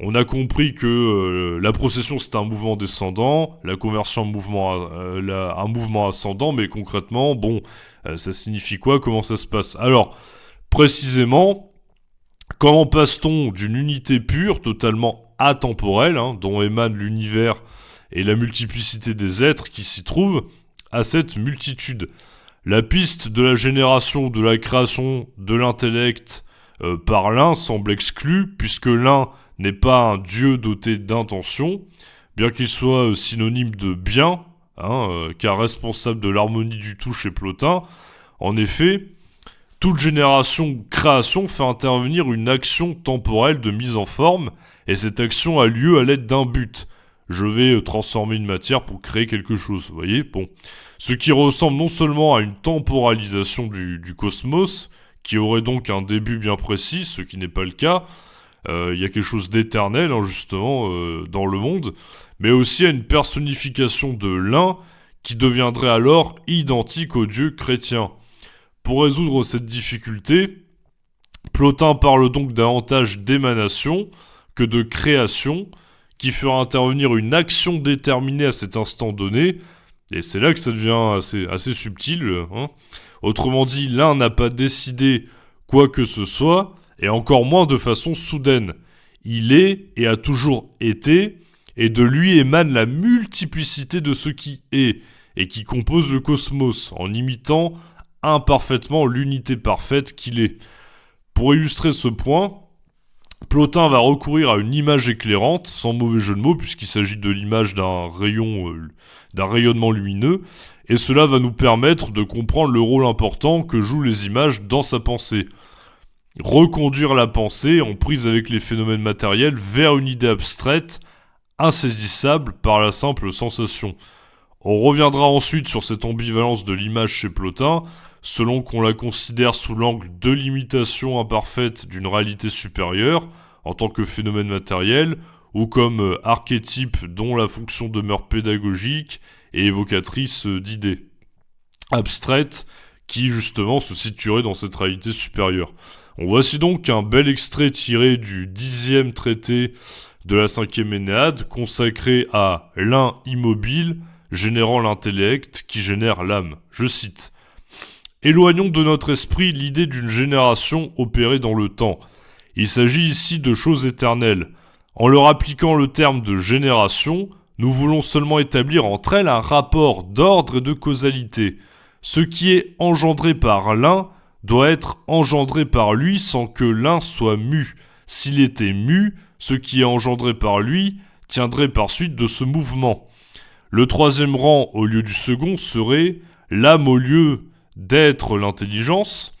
On a compris que la procession c'est un mouvement descendant, la conversion un mouvement ascendant, mais concrètement, ça signifie quoi? Comment ça se passe? Alors, précisément, comment passe-t-on d'une unité pure, totalement atemporelle, dont émane l'univers et la multiplicité des êtres qui s'y trouvent, à cette multitude? La piste de la génération, de la création de l'intellect par l'un semble exclue, puisque l'un n'est pas un dieu doté d'intention, bien qu'il soit synonyme de bien, car responsable de l'harmonie du tout chez Plotin. En effet, toute création fait intervenir une action temporelle de mise en forme, et cette action a lieu à l'aide d'un but. Je vais transformer une matière pour créer quelque chose, vous voyez? Ce qui ressemble non seulement à une temporalisation du cosmos, qui aurait donc un début bien précis, ce qui n'est pas le cas. Il y a quelque chose d'éternel, justement, dans le monde, mais aussi à une personnification de l'un qui deviendrait alors identique au Dieu chrétien. Pour résoudre cette difficulté, Plotin parle donc davantage d'émanation que de création, qui fera intervenir une action déterminée à cet instant donné, et c'est là que ça devient assez subtil. Autrement dit, l'un n'a pas décidé quoi que ce soit, et encore moins de façon soudaine. Il est et a toujours été, et de lui émane la multiplicité de ce qui est, et qui compose le cosmos, en imitant imparfaitement l'unité parfaite qu'il est. Pour illustrer ce point, Plotin va recourir à une image éclairante, sans mauvais jeu de mots, puisqu'il s'agit de l'image d'un rayonnement lumineux, et cela va nous permettre de comprendre le rôle important que jouent les images dans sa pensée. Reconduire la pensée, en prise avec les phénomènes matériels, vers une idée abstraite, insaisissable par la simple sensation. On reviendra ensuite sur cette ambivalence de l'image chez Plotin, selon qu'on la considère sous l'angle de l'imitation imparfaite d'une réalité supérieure, en tant que phénomène matériel, ou comme archétype dont la fonction demeure pédagogique et évocatrice d'idées abstraites qui justement se situeraient dans cette réalité supérieure. On voici donc un bel extrait tiré du 10e traité de la 5e Énéade, consacré à l'un immobile, générant l'intellect qui génère l'âme. Je cite. Éloignons de notre esprit l'idée d'une génération opérée dans le temps. Il s'agit ici de choses éternelles. En leur appliquant le terme de génération, nous voulons seulement établir entre elles un rapport d'ordre et de causalité. Ce qui est engendré par l'un doit être engendré par lui sans que l'un soit mu. S'il était mu, ce qui est engendré par lui tiendrait par suite de ce mouvement. Le troisième rang au lieu du second serait l'âme au lieu d'être l'intelligence.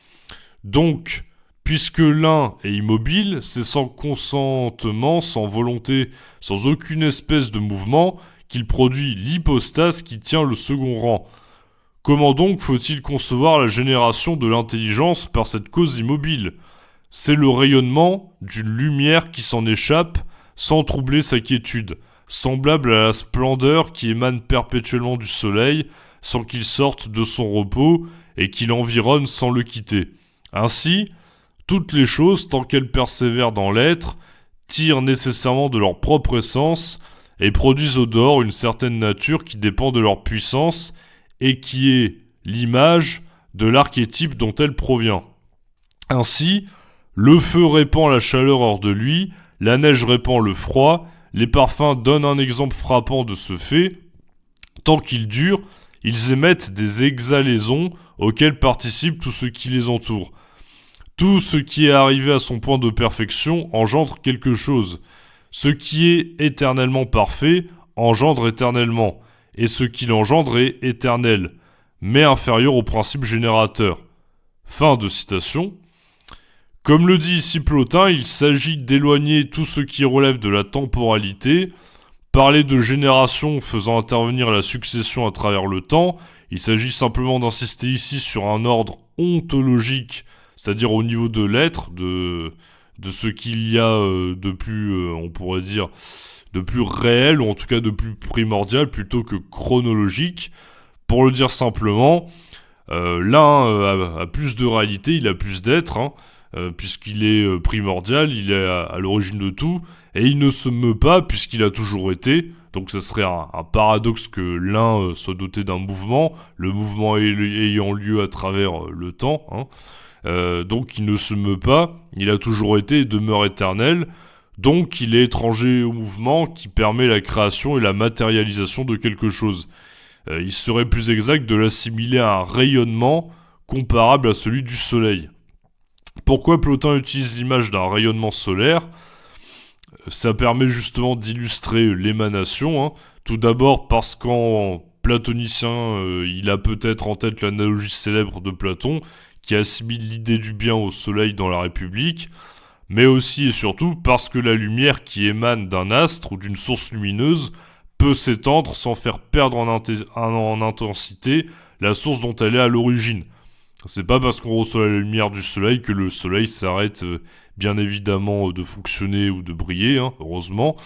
Donc, puisque l'un est immobile, c'est sans consentement, sans volonté, sans aucune espèce de mouvement qu'il produit l'hypostase qui tient le second rang. Comment donc faut-il concevoir la génération de l'intelligence par cette cause immobile ? C'est le rayonnement d'une lumière qui s'en échappe sans troubler sa quiétude, semblable à la splendeur qui émane perpétuellement du soleil sans qu'il sorte de son repos et qui l'environne sans le quitter. Ainsi, toutes les choses, tant qu'elles persévèrent dans l'être, tirent nécessairement de leur propre essence et produisent au dehors une certaine nature qui dépend de leur puissance et qui est l'image de l'archétype dont elle provient. Ainsi, le feu répand la chaleur hors de lui, la neige répand le froid, les parfums donnent un exemple frappant de ce fait. Tant qu'ils durent, ils émettent des exhalaisons auxquelles participe tout ce qui les entoure. Tout ce qui est arrivé à son point de perfection engendre quelque chose. Ce qui est éternellement parfait engendre éternellement, et ce qui l'engendre est éternel, mais inférieur au principe générateur. Fin de citation. Comme le dit ici Plotin, il s'agit d'éloigner tout ce qui relève de la temporalité. Parler de génération faisant intervenir la succession à travers le temps, il s'agit simplement d'insister ici sur un ordre ontologique, c'est-à-dire au niveau de l'être, de ce qu'il y a de plus, on pourrait dire, de plus réel, ou en tout cas de plus primordial, plutôt que chronologique. Pour le dire simplement, l'un a plus de réalité, il a plus d'être, puisqu'il est primordial, il est à l'origine de tout, et il ne se meut pas puisqu'il a toujours été. Donc ça serait un paradoxe que l'un soit doté d'un mouvement, le mouvement ayant lieu à travers le temps. Donc il ne se meut pas, il a toujours été et demeure éternel. Donc il est étranger au mouvement qui permet la création et la matérialisation de quelque chose. Il serait plus exact de l'assimiler à un rayonnement comparable à celui du soleil. Pourquoi Plotin utilise l'image d'un rayonnement solaire ? Ça permet justement d'illustrer l'émanation. Tout d'abord parce qu'en platonicien, il a peut-être en tête l'analogie célèbre de Platon, qui assimile l'idée du bien au soleil dans la République, mais aussi et surtout parce que la lumière qui émane d'un astre ou d'une source lumineuse peut s'étendre sans faire perdre en intensité la source dont elle est à l'origine. C'est pas parce qu'on reçoit la lumière du soleil que le soleil s'arrête bien évidemment de fonctionner ou de briller, heureusement.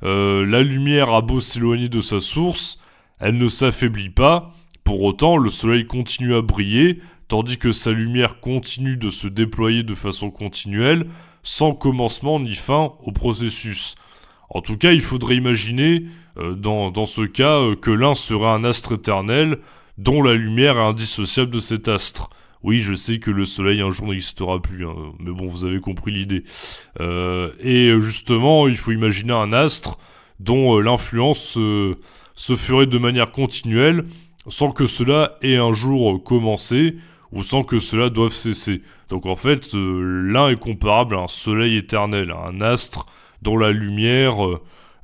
La lumière a beau s'éloigner de sa source, elle ne s'affaiblit pas. Pour autant, le soleil continue à briller, tandis que sa lumière continue de se déployer de façon continuelle, sans commencement ni fin au processus. En tout cas, il faudrait imaginer, dans ce cas, que l'un serait un astre éternel, dont la lumière est indissociable de cet astre. Oui, je sais que le soleil un jour n'existera plus, hein, mais bon, vous avez compris l'idée. Et justement, il faut imaginer un astre dont l'influence se ferait de manière continuelle, sans que cela ait un jour commencé, ou sans que cela doive cesser. Donc en fait, l'un est comparable à un soleil éternel, à un astre dont la lumière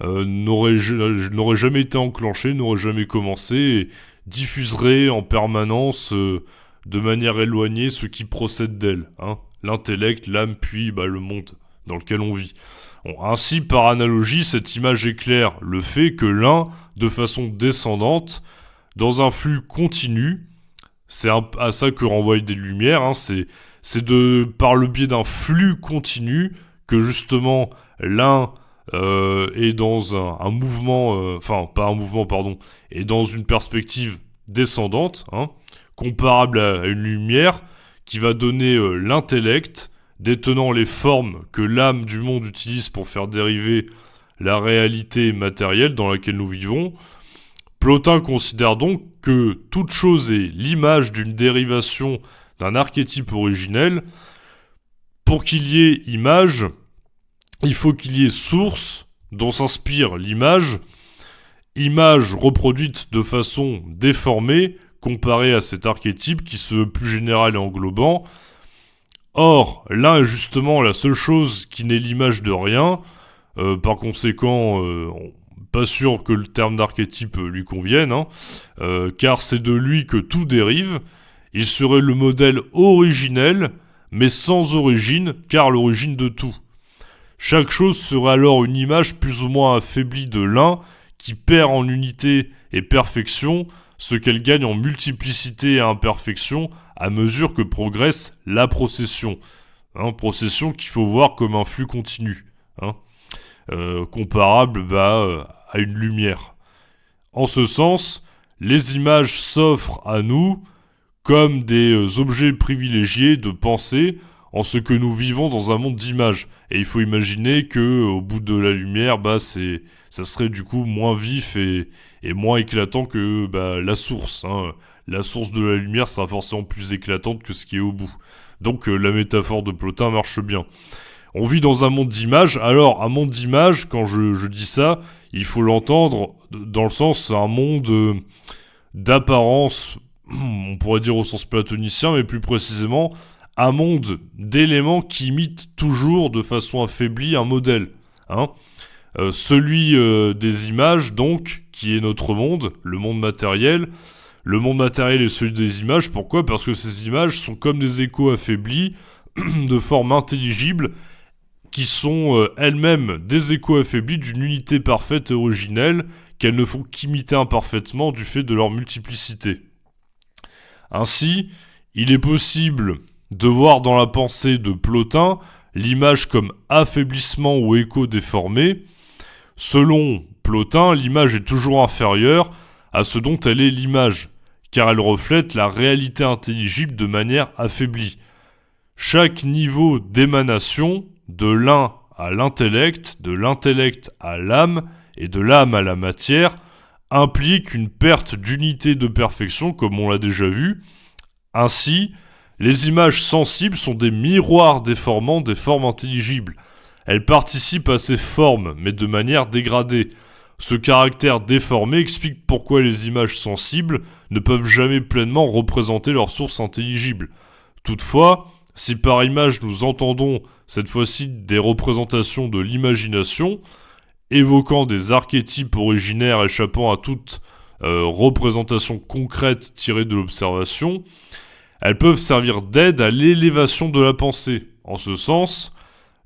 n'aurait jamais été enclenchée, n'aurait jamais commencé, et diffuserait en permanence, de manière éloignée, ce qui procède d'elle, hein. L'intellect, l'âme, puis le monde dans lequel on vit. Bon, ainsi, par analogie, cette image éclaire le fait que l'un, de façon descendante, dans un flux continu, c'est à ça que renvoient des lumières, hein, c'est par le biais d'un flux continu que justement l'un est dans un mouvement, pas un mouvement, pardon, est dans une perspective descendante, hein, comparable à une lumière qui va donner l'intellect, détenant les formes que l'âme du monde utilise pour faire dériver la réalité matérielle dans laquelle nous vivons. Plotin considère donc que toute chose est l'image d'une dérivation d'un archétype originel. Pour qu'il y ait image, il faut qu'il y ait source dont s'inspire l'image, image reproduite de façon déformée comparée à cet archétype qui se veut plus général et englobant. Or, l'un est justement la seule chose qui n'est l'image de rien. Par conséquent, pas sûr que le terme d'archétype lui convienne, hein, car c'est de lui que tout dérive. Il serait le modèle originel, mais sans origine, car l'origine de tout. Chaque chose serait alors une image plus ou moins affaiblie de l'un, qui perd en unité et perfection ce qu'elle gagne en multiplicité et imperfection à mesure que progresse la procession. Hein, procession qu'il faut voir comme un flux continu, hein, comparable à une lumière. En ce sens, les images s'offrent à nous comme des objets privilégiés de pensée en ce que nous vivons dans un monde d'images. Et il faut imaginer que au bout de la lumière, ça serait du coup moins vif et moins éclatant que la source, hein. La source de la lumière sera forcément plus éclatante que ce qui est au bout. Donc la métaphore de Plotin marche bien. On vit dans un monde d'images. Alors, un monde d'images, quand je dis ça, il faut l'entendre dans le sens, un monde d'apparence, on pourrait dire au sens platonicien, mais plus précisément, un monde d'éléments qui imitent toujours de façon affaiblie un modèle, hein. Celui des images, donc, qui est notre monde, le monde matériel. Le monde matériel est celui des images. Pourquoi ? Parce que ces images sont comme des échos affaiblis, de forme intelligible, qui sont elles-mêmes des échos affaiblis d'une unité parfaite et originelle, qu'elles ne font qu'imiter imparfaitement du fait de leur multiplicité. Ainsi, il est possible de voir dans la pensée de Plotin l'image comme affaiblissement ou écho déformé. Selon Plotin, l'image est toujours inférieure à ce dont elle est l'image, car elle reflète la réalité intelligible de manière affaiblie. Chaque niveau d'émanation, de l'un à l'intellect, de l'intellect à l'âme et de l'âme à la matière, implique une perte d'unité de perfection, comme on l'a déjà vu. Ainsi, les images sensibles sont des miroirs déformant des formes intelligibles. Elles participent à ces formes, mais de manière dégradée. Ce caractère déformé explique pourquoi les images sensibles ne peuvent jamais pleinement représenter leur source intelligible. Toutefois, si par image nous entendons cette fois-ci des représentations de l'imagination, évoquant des archétypes originaires échappant à toute représentation concrète tirée de l'observation, elles peuvent servir d'aide à l'élévation de la pensée. En ce sens,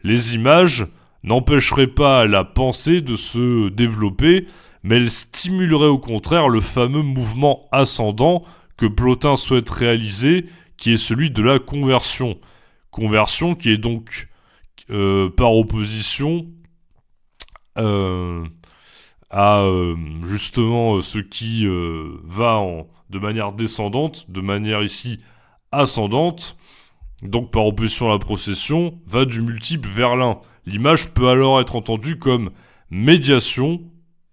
les images n'empêcheraient pas la pensée de se développer, mais elles stimuleraient au contraire le fameux mouvement ascendant que Plotin souhaite réaliser, qui est celui de la conversion. Conversion qui est donc, par opposition à justement ce qui va de manière descendante, de manière ici ascendante, donc par opposition à la procession, va du multiple vers l'un. L'image peut alors être entendue comme médiation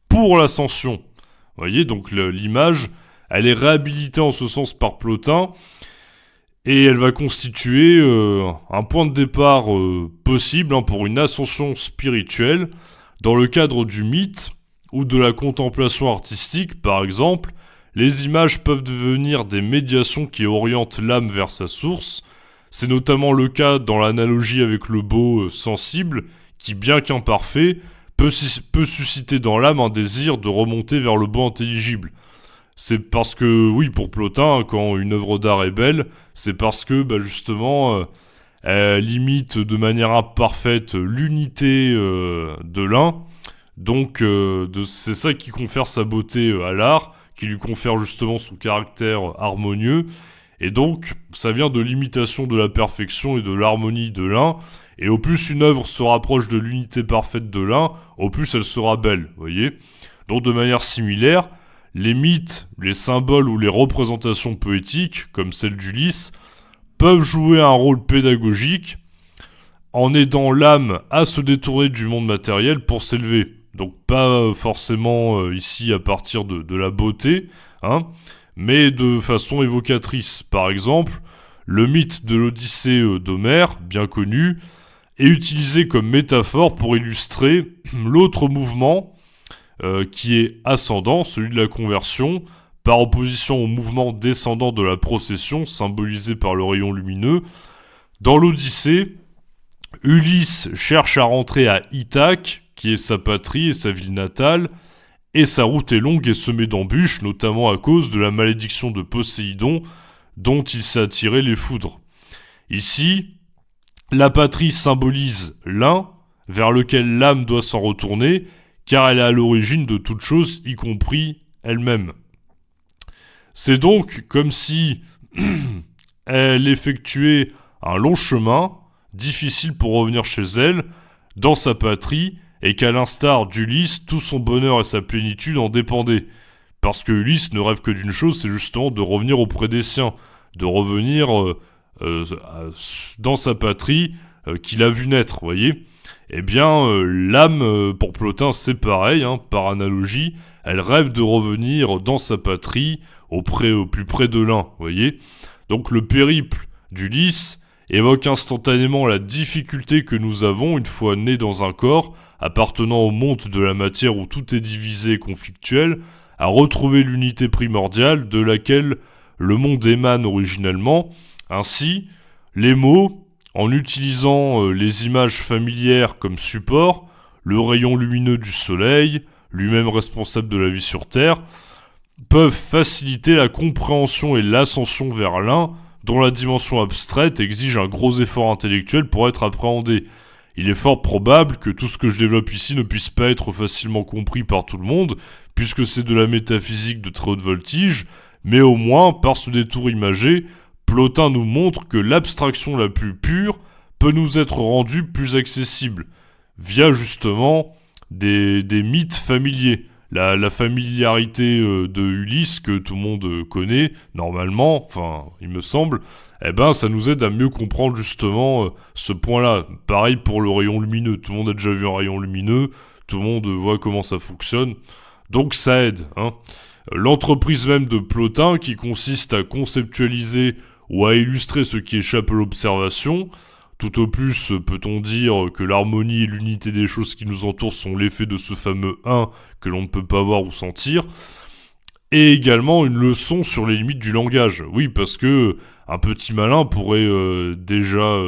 pour l'ascension. Vous voyez, donc l'image, elle est réhabilitée en ce sens par Plotin, et elle va constituer un point de départ possible pour une ascension spirituelle dans le cadre du mythe ou de la contemplation artistique, par exemple. Les images peuvent devenir des médiations qui orientent l'âme vers sa source. C'est notamment le cas dans l'analogie avec le beau sensible, qui, bien qu'imparfait, peut susciter dans l'âme un désir de remonter vers le beau intelligible. C'est parce que, oui, pour Plotin, quand une œuvre d'art est belle, c'est parce que, justement, elle imite de manière imparfaite l'unité de l'un. Donc, c'est ça qui confère sa beauté à l'art, qui lui confère justement son caractère harmonieux. Et donc, ça vient de l'imitation de la perfection et de l'harmonie de l'un. Et au plus une œuvre se rapproche de l'unité parfaite de l'un, au plus elle sera belle, vous voyez. Donc, de manière similaire, les mythes, les symboles ou les représentations poétiques, comme celle d'Ulysse, peuvent jouer un rôle pédagogique en aidant l'âme à se détourner du monde matériel pour s'élever. Donc pas forcément ici à partir de la beauté, mais de façon évocatrice. Par exemple, le mythe de l'Odyssée d'Homère, bien connu, est utilisé comme métaphore pour illustrer l'autre mouvement qui est ascendant, celui de la conversion, par opposition au mouvement descendant de la procession, symbolisé par le rayon lumineux. Dans l'Odyssée, Ulysse cherche à rentrer à Ithaque, qui est sa patrie et sa ville natale, et sa route est longue et semée d'embûches, notamment à cause de la malédiction de Poséidon, dont il s'est attiré les foudres. Ici, la patrie symbolise l'un, vers lequel l'âme doit s'en retourner, car elle est à l'origine de toute chose, y compris elle-même. C'est donc comme si elle effectuait un long chemin, difficile pour revenir chez elle, dans sa patrie, et qu'à l'instar d'Ulysse, tout son bonheur et sa plénitude en dépendaient. Parce que Ulysse ne rêve que d'une chose, c'est justement de revenir auprès des siens, de revenir dans sa patrie qu'il a vu naître, vous voyez. Eh bien, l'âme, pour Plotin, c'est pareil, par analogie, elle rêve de revenir dans sa patrie, au plus près de l'un, vous voyez. Donc le périple d'Ulysse évoque instantanément la difficulté que nous avons, une fois nés dans un corps, appartenant au monde de la matière où tout est divisé et conflictuel, à retrouver l'unité primordiale de laquelle le monde émane originellement. Ainsi, les mots, en utilisant les images familières comme support, le rayon lumineux du soleil, lui-même responsable de la vie sur Terre, peuvent faciliter la compréhension et l'ascension vers l'un, dont la dimension abstraite exige un gros effort intellectuel pour être appréhendé. Il est fort probable que tout ce que je développe ici ne puisse pas être facilement compris par tout le monde, puisque c'est de la métaphysique de très haute voltige, mais au moins, par ce détour imagé, Plotin nous montre que l'abstraction la plus pure peut nous être rendue plus accessible, via justement des mythes familiers. La familiarité de Ulysse, que tout le monde connaît, normalement, enfin, il me semble, ça nous aide à mieux comprendre justement ce point-là. Pareil pour le rayon lumineux, tout le monde a déjà vu un rayon lumineux, tout le monde voit comment ça fonctionne, donc ça aide. L'entreprise même de Plotin, qui consiste à conceptualiser ou à illustrer ce qui échappe à l'observation. Tout au plus, peut-on dire que l'harmonie et l'unité des choses qui nous entourent sont l'effet de ce fameux un que l'on ne peut pas voir ou sentir. Et également une leçon sur les limites du langage. Oui, parce que un petit malin pourrait déjà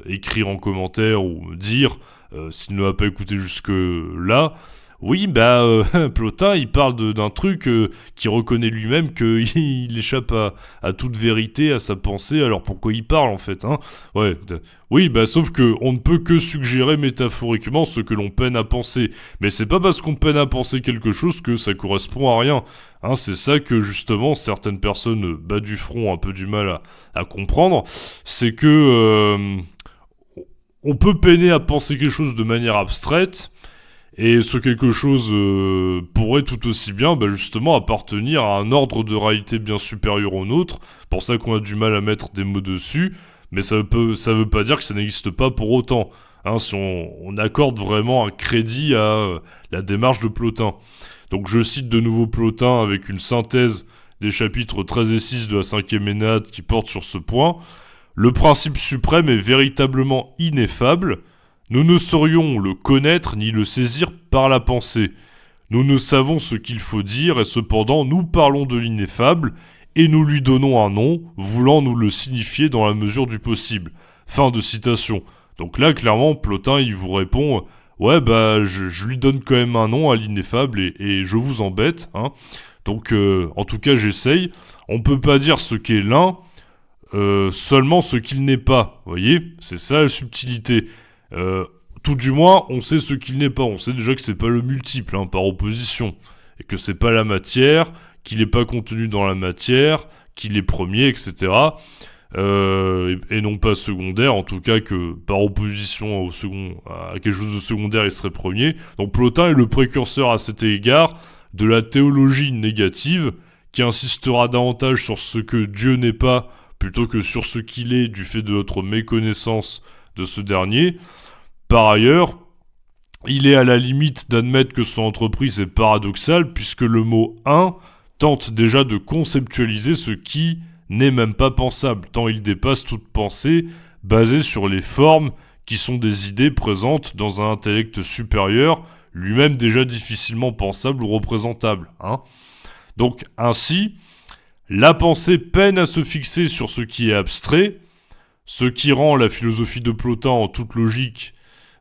écrire en commentaire ou dire, s'il ne m'a pas écouté jusque-là, oui, Plotin, il parle d'un truc qui reconnaît lui-même qu'il échappe à toute vérité, à sa pensée, alors pourquoi il parle en fait, Ouais, oui, sauf que on ne peut que suggérer métaphoriquement ce que l'on peine à penser. Mais c'est pas parce qu'on peine à penser quelque chose que ça correspond à rien. C'est ça que justement certaines personnes bas du front ont un peu du mal à comprendre. C'est que on peut peiner à penser quelque chose de manière abstraite, et ce quelque chose pourrait tout aussi bien justement appartenir à un ordre de réalité bien supérieur au nôtre. Pour ça qu'on a du mal à mettre des mots dessus, mais ça veut pas dire que ça n'existe pas pour autant. Si on accorde vraiment un crédit à la démarche de Plotin. Donc je cite de nouveau Plotin avec une synthèse des chapitres 13 et 6 de la 5e Énéade qui portent sur ce point. Le principe suprême est véritablement ineffable. Nous ne saurions le connaître ni le saisir par la pensée. Nous ne savons ce qu'il faut dire et cependant nous parlons de l'ineffable et nous lui donnons un nom, voulant nous le signifier dans la mesure du possible. Fin de citation. Donc là, clairement, Plotin, il vous répond « Ouais, bah, je lui donne quand même un nom à l'ineffable et je vous embête, hein. » Donc, en tout cas, j'essaye. On peut pas dire ce qu'est l'un, seulement ce qu'il n'est pas. Vous voyez ? C'est ça la subtilité. Tout du moins, on sait ce qu'il n'est pas. On sait déjà que c'est pas le multiple, hein, par opposition. Et que c'est pas la matière, qu'il n'est pas contenu dans la matière, qu'il est premier, etc. Et non pas secondaire, en tout cas que par opposition à quelque chose de secondaire, il serait premier. Donc Plotin est le précurseur à cet égard de la théologie négative, qui insistera davantage sur ce que Dieu n'est pas, plutôt que sur ce qu'il est du fait de notre méconnaissance de ce dernier. Par ailleurs, il est à la limite d'admettre que son entreprise est paradoxale, puisque le mot « un » tente déjà de conceptualiser ce qui n'est même pas pensable, tant il dépasse toute pensée basée sur les formes qui sont des idées présentes dans un intellect supérieur, lui-même déjà difficilement pensable ou représentable. Hein. Donc ainsi, la pensée peine à se fixer sur ce qui est abstrait, ce qui rend la philosophie de Plotin en toute logique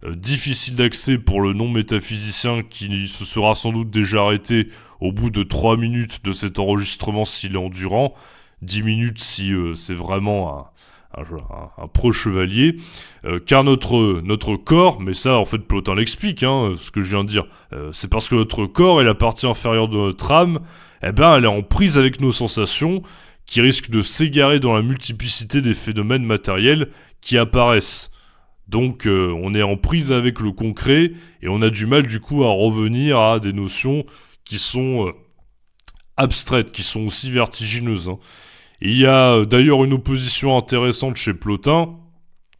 difficile d'accès pour le non-métaphysicien qui se sera sans doute déjà arrêté au bout de 3 minutes de cet enregistrement s'il est endurant, 10 minutes si c'est vraiment un pro-chevalier, car notre corps, mais ça en fait Plotin l'explique, hein, ce que je viens de dire, c'est parce que notre corps est la partie inférieure de notre âme, eh ben elle est en prise avec nos sensations, qui risquent de s'égarer dans la multiplicité des phénomènes matériels qui apparaissent. Donc on est en prise avec le concret, et on a du mal du coup à revenir à des notions qui sont abstraites, qui sont aussi vertigineuses, hein. Et il y a d'ailleurs une opposition intéressante chez Plotin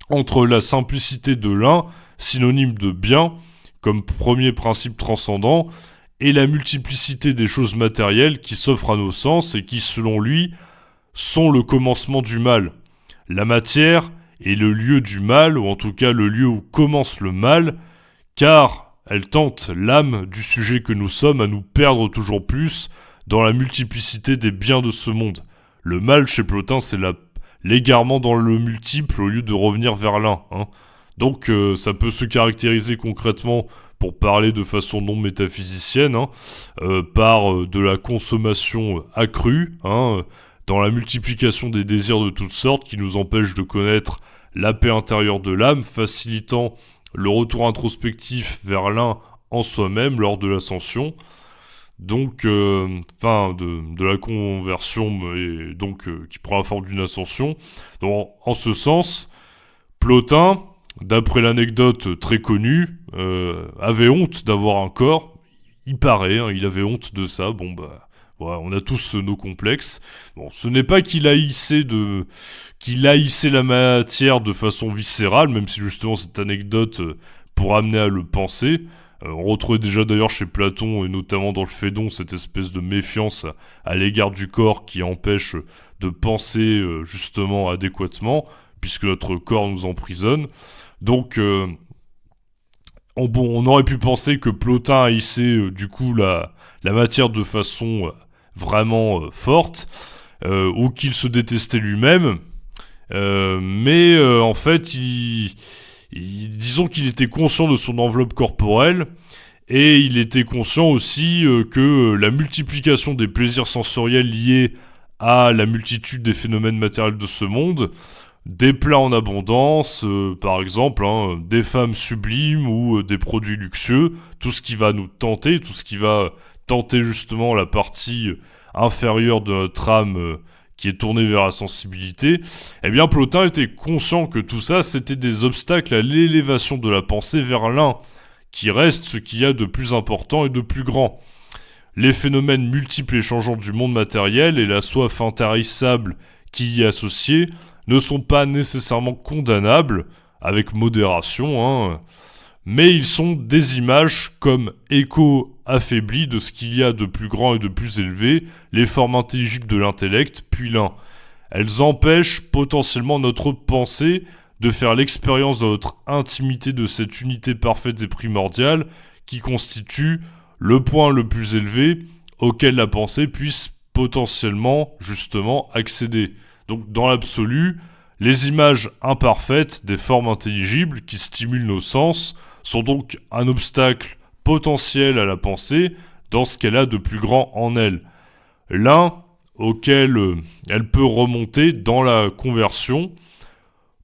entre la simplicité de l'un, synonyme de bien, comme premier principe transcendant, et la multiplicité des choses matérielles qui s'offrent à nos sens et qui, selon lui, sont le commencement du mal. La matière est le lieu du mal, ou en tout cas le lieu où commence le mal, car elle tente l'âme du sujet que nous sommes à nous perdre toujours plus dans la multiplicité des biens de ce monde. Le mal chez Plotin, c'est l'égarement dans le multiple au lieu de revenir vers l'un. Hein. Donc ça peut se caractériser concrètement, pour parler de façon non métaphysicienne, hein, par de la consommation accrue, hein, dans la multiplication des désirs de toutes sortes qui nous empêchent de connaître la paix intérieure de l'âme, facilitant le retour introspectif vers l'un en soi-même lors de l'ascension. Donc, de la conversion, et donc qui prend la forme d'une ascension. Donc, en ce sens, Plotin, d'après l'anecdote très connue, avait honte d'avoir un corps. Il paraît, hein, il avait honte de ça. Bon, bah, voilà, on a tous nos complexes. Bon, ce n'est pas qu'il haïssait la matière de façon viscérale, même si justement cette anecdote pour amener à le penser. On retrouvait déjà d'ailleurs chez Platon, et notamment dans le Phédon, cette espèce de méfiance à l'égard du corps qui empêche de penser justement adéquatement, puisque notre corps nous emprisonne. Donc, on aurait pu penser que Plotin haïssait du coup la matière de façon vraiment forte, ou qu'il se détestait lui-même, mais en fait, disons qu'il était conscient de son enveloppe corporelle, et il était conscient aussi que la multiplication des plaisirs sensoriels liés à la multitude des phénomènes matériels de ce monde, des plats en abondance, par exemple, hein, des femmes sublimes ou des produits luxueux, tout ce qui va nous tenter, tout ce qui va tenter justement la partie inférieure de notre âme qui est tournée vers la sensibilité, eh bien Plotin était conscient que tout ça c'était des obstacles à l'élévation de la pensée vers l'un, qui reste ce qu'il y a de plus important et de plus grand. Les phénomènes multiples et changeants du monde matériel et la soif intarissable qui y est associée ne sont pas nécessairement condamnables, avec modération, hein, mais ils sont des images comme écho affaiblie de ce qu'il y a de plus grand et de plus élevé, les formes intelligibles de l'intellect, puis l'un. Elles empêchent potentiellement notre pensée de faire l'expérience dans notre intimité de cette unité parfaite et primordiale qui constitue le point le plus élevé auquel la pensée puisse potentiellement, justement, accéder. Donc, dans l'absolu, les images imparfaites des formes intelligibles qui stimulent nos sens sont donc un obstacle potentiel à la pensée dans ce qu'elle a de plus grand en elle. L'un auquel elle peut remonter dans la conversion.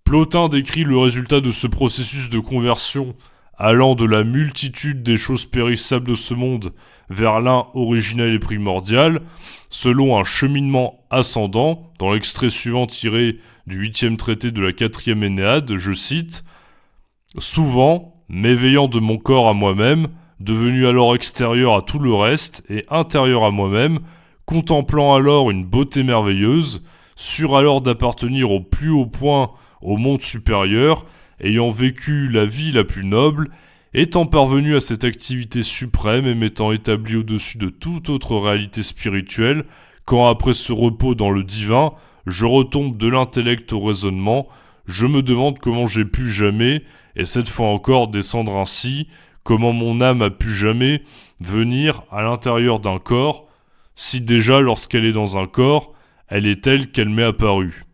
Plotin décrit le résultat de ce processus de conversion allant de la multitude des choses périssables de ce monde vers l'un originel et primordial, selon un cheminement ascendant, dans l'extrait suivant tiré du 8e traité de la 4e Énéade, je cite « Souvent, m'éveillant de mon corps à moi-même, devenu alors extérieur à tout le reste et intérieur à moi-même, contemplant alors une beauté merveilleuse, sûr alors d'appartenir au plus haut point au monde supérieur, ayant vécu la vie la plus noble, étant parvenu à cette activité suprême et m'étant établi au-dessus de toute autre réalité spirituelle, quand après ce repos dans le divin, je retombe de l'intellect au raisonnement, je me demande comment j'ai pu jamais, et cette fois encore descendre ainsi, comment mon âme a pu jamais venir à l'intérieur d'un corps, si déjà lorsqu'elle est dans un corps, elle est telle qu'elle m'est apparue. »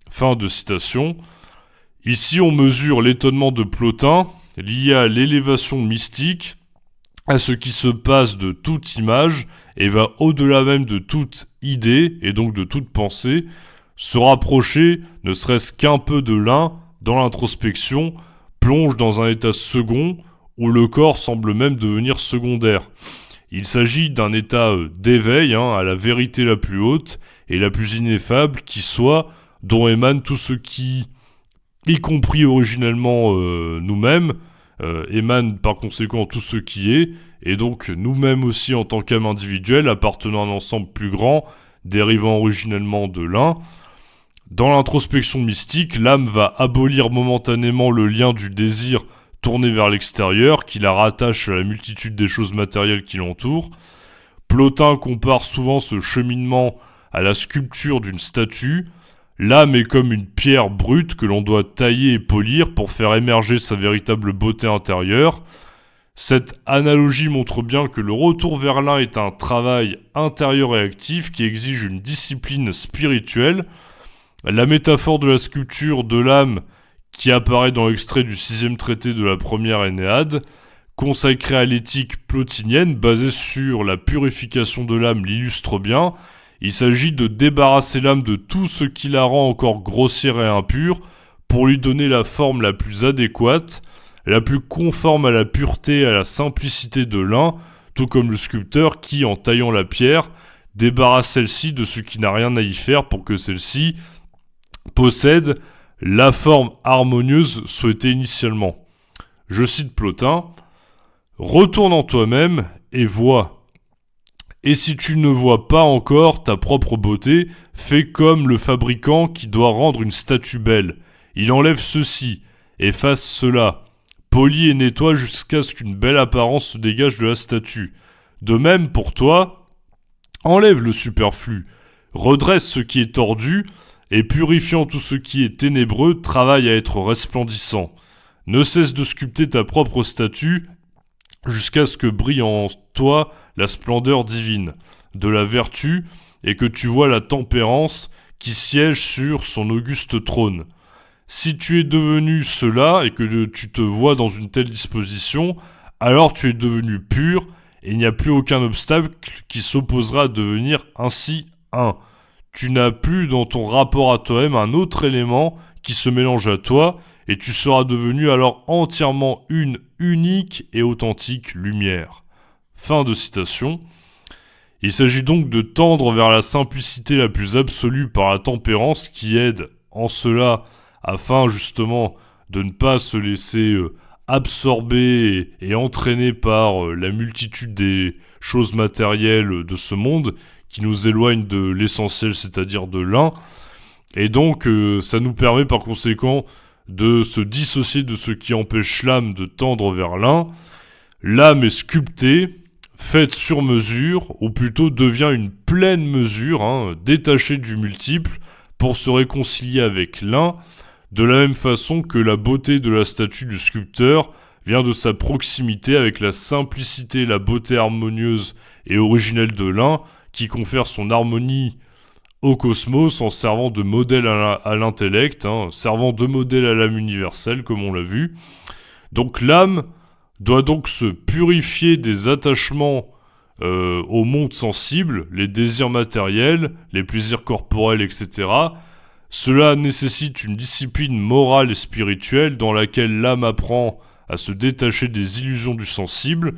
Fin de citation. Ici, on mesure l'étonnement de Plotin, lié à l'élévation mystique, à ce qui se passe de toute image, et va au-delà même de toute idée, et donc de toute pensée, se rapprocher, ne serait-ce qu'un peu de l'un, dans l'introspection, plonge dans un état second, où le corps semble même devenir secondaire. Il s'agit d'un état d'éveil à la vérité la plus haute et la plus ineffable qui soit, dont émane tout ce qui, y compris originellement nous-mêmes, émane par conséquent tout ce qui est, et donc nous-mêmes aussi en tant qu'âme individuelle appartenant à un ensemble plus grand, dérivant originellement de l'un. Dans l'introspection mystique, l'âme va abolir momentanément le lien du désir tourné vers l'extérieur, qui la rattache à la multitude des choses matérielles qui l'entourent. Plotin compare souvent ce cheminement à la sculpture d'une statue. L'âme est comme une pierre brute que l'on doit tailler et polir pour faire émerger sa véritable beauté intérieure. Cette analogie montre bien que le retour vers l'un est un travail intérieur et actif qui exige une discipline spirituelle. La métaphore de la sculpture de l'âme qui apparaît dans l'extrait du 6e traité de la première Énéade, consacré à l'éthique plotinienne basée sur la purification de l'âme l'illustre bien. Il s'agit de débarrasser l'âme de tout ce qui la rend encore grossière et impure pour lui donner la forme la plus adéquate, la plus conforme à la pureté et à la simplicité de l'un, tout comme le sculpteur qui, en taillant la pierre, débarrasse celle-ci de ce qui n'a rien à y faire pour que celle-ci possède la forme harmonieuse souhaitée initialement. Je cite Plotin, « Retourne en toi-même et vois. Et si tu ne vois pas encore ta propre beauté, fais comme le fabricant qui doit rendre une statue belle. Il enlève ceci, efface cela, polit et nettoie jusqu'à ce qu'une belle apparence se dégage de la statue. De même, pour toi, enlève le superflu, redresse ce qui est tordu, et purifiant tout ce qui est ténébreux, travaille à être resplendissant. Ne cesse de sculpter ta propre statue jusqu'à ce que brille en toi la splendeur divine de la vertu et que tu vois la tempérance qui siège sur son auguste trône. Si tu es devenu cela et que tu te vois dans une telle disposition, alors tu es devenu pur et il n'y a plus aucun obstacle qui s'opposera à devenir ainsi un. Tu n'as plus dans ton rapport à toi-même un autre élément qui se mélange à toi, et tu seras devenu alors entièrement une unique et authentique lumière. » Fin de citation. Il s'agit donc de tendre vers la simplicité la plus absolue par la tempérance qui aide en cela afin justement de ne pas se laisser absorber et entraîner par la multitude des choses matérielles de ce monde qui nous éloigne de l'essentiel, c'est-à-dire de l'un. Et donc, ça nous permet par conséquent de se dissocier de ce qui empêche l'âme de tendre vers l'un. L'âme est sculptée, faite sur mesure, ou plutôt devient une pleine mesure, détachée du multiple, pour se réconcilier avec l'un, de la même façon que la beauté de la statue du sculpteur vient de sa proximité avec la simplicité et la beauté harmonieuse et originelle de l'un, qui confère son harmonie au cosmos en servant de modèle à l'intellect, servant de modèle à l'âme universelle, comme on l'a vu. Donc l'âme doit donc se purifier des attachements au monde sensible, les désirs matériels, les plaisirs corporels, etc. Cela nécessite une discipline morale et spirituelle dans laquelle l'âme apprend à se détacher des illusions du sensible.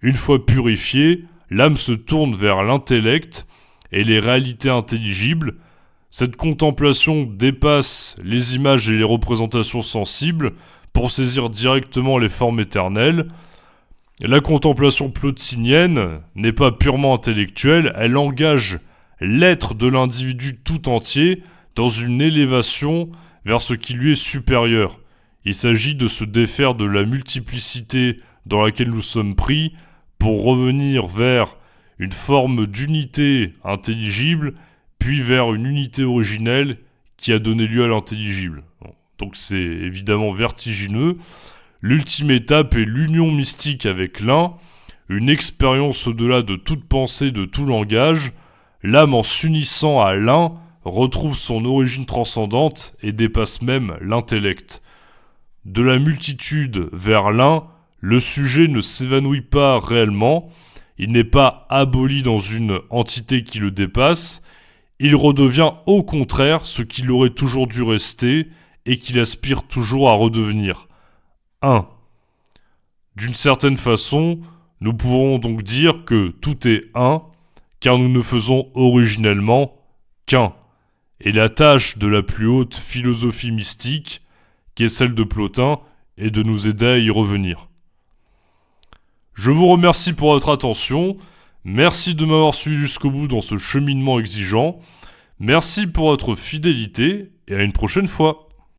Une fois purifiée, l'âme se tourne vers l'intellect et les réalités intelligibles. Cette contemplation dépasse les images et les représentations sensibles pour saisir directement les formes éternelles. La contemplation plotinienne n'est pas purement intellectuelle, elle engage l'être de l'individu tout entier dans une élévation vers ce qui lui est supérieur. Il s'agit de se défaire de la multiplicité dans laquelle nous sommes pris pour revenir vers une forme d'unité intelligible, puis vers une unité originelle qui a donné lieu à l'intelligible. Donc c'est évidemment vertigineux. L'ultime étape est l'union mystique avec l'un, une expérience au-delà de toute pensée, de tout langage. L'âme, en s'unissant à l'un, retrouve son origine transcendante et dépasse même l'intellect. De la multitude vers l'un, le sujet ne s'évanouit pas réellement, il n'est pas aboli dans une entité qui le dépasse, il redevient au contraire ce qu'il aurait toujours dû rester et qu'il aspire toujours à redevenir. 1. D'une certaine façon, nous pourrons donc dire que tout est un, car nous ne faisons originellement qu'un. Et la tâche de la plus haute philosophie mystique, qui est celle de Plotin, est de nous aider à y revenir. Je vous remercie pour votre attention, merci de m'avoir suivi jusqu'au bout dans ce cheminement exigeant, merci pour votre fidélité, et à une prochaine fois.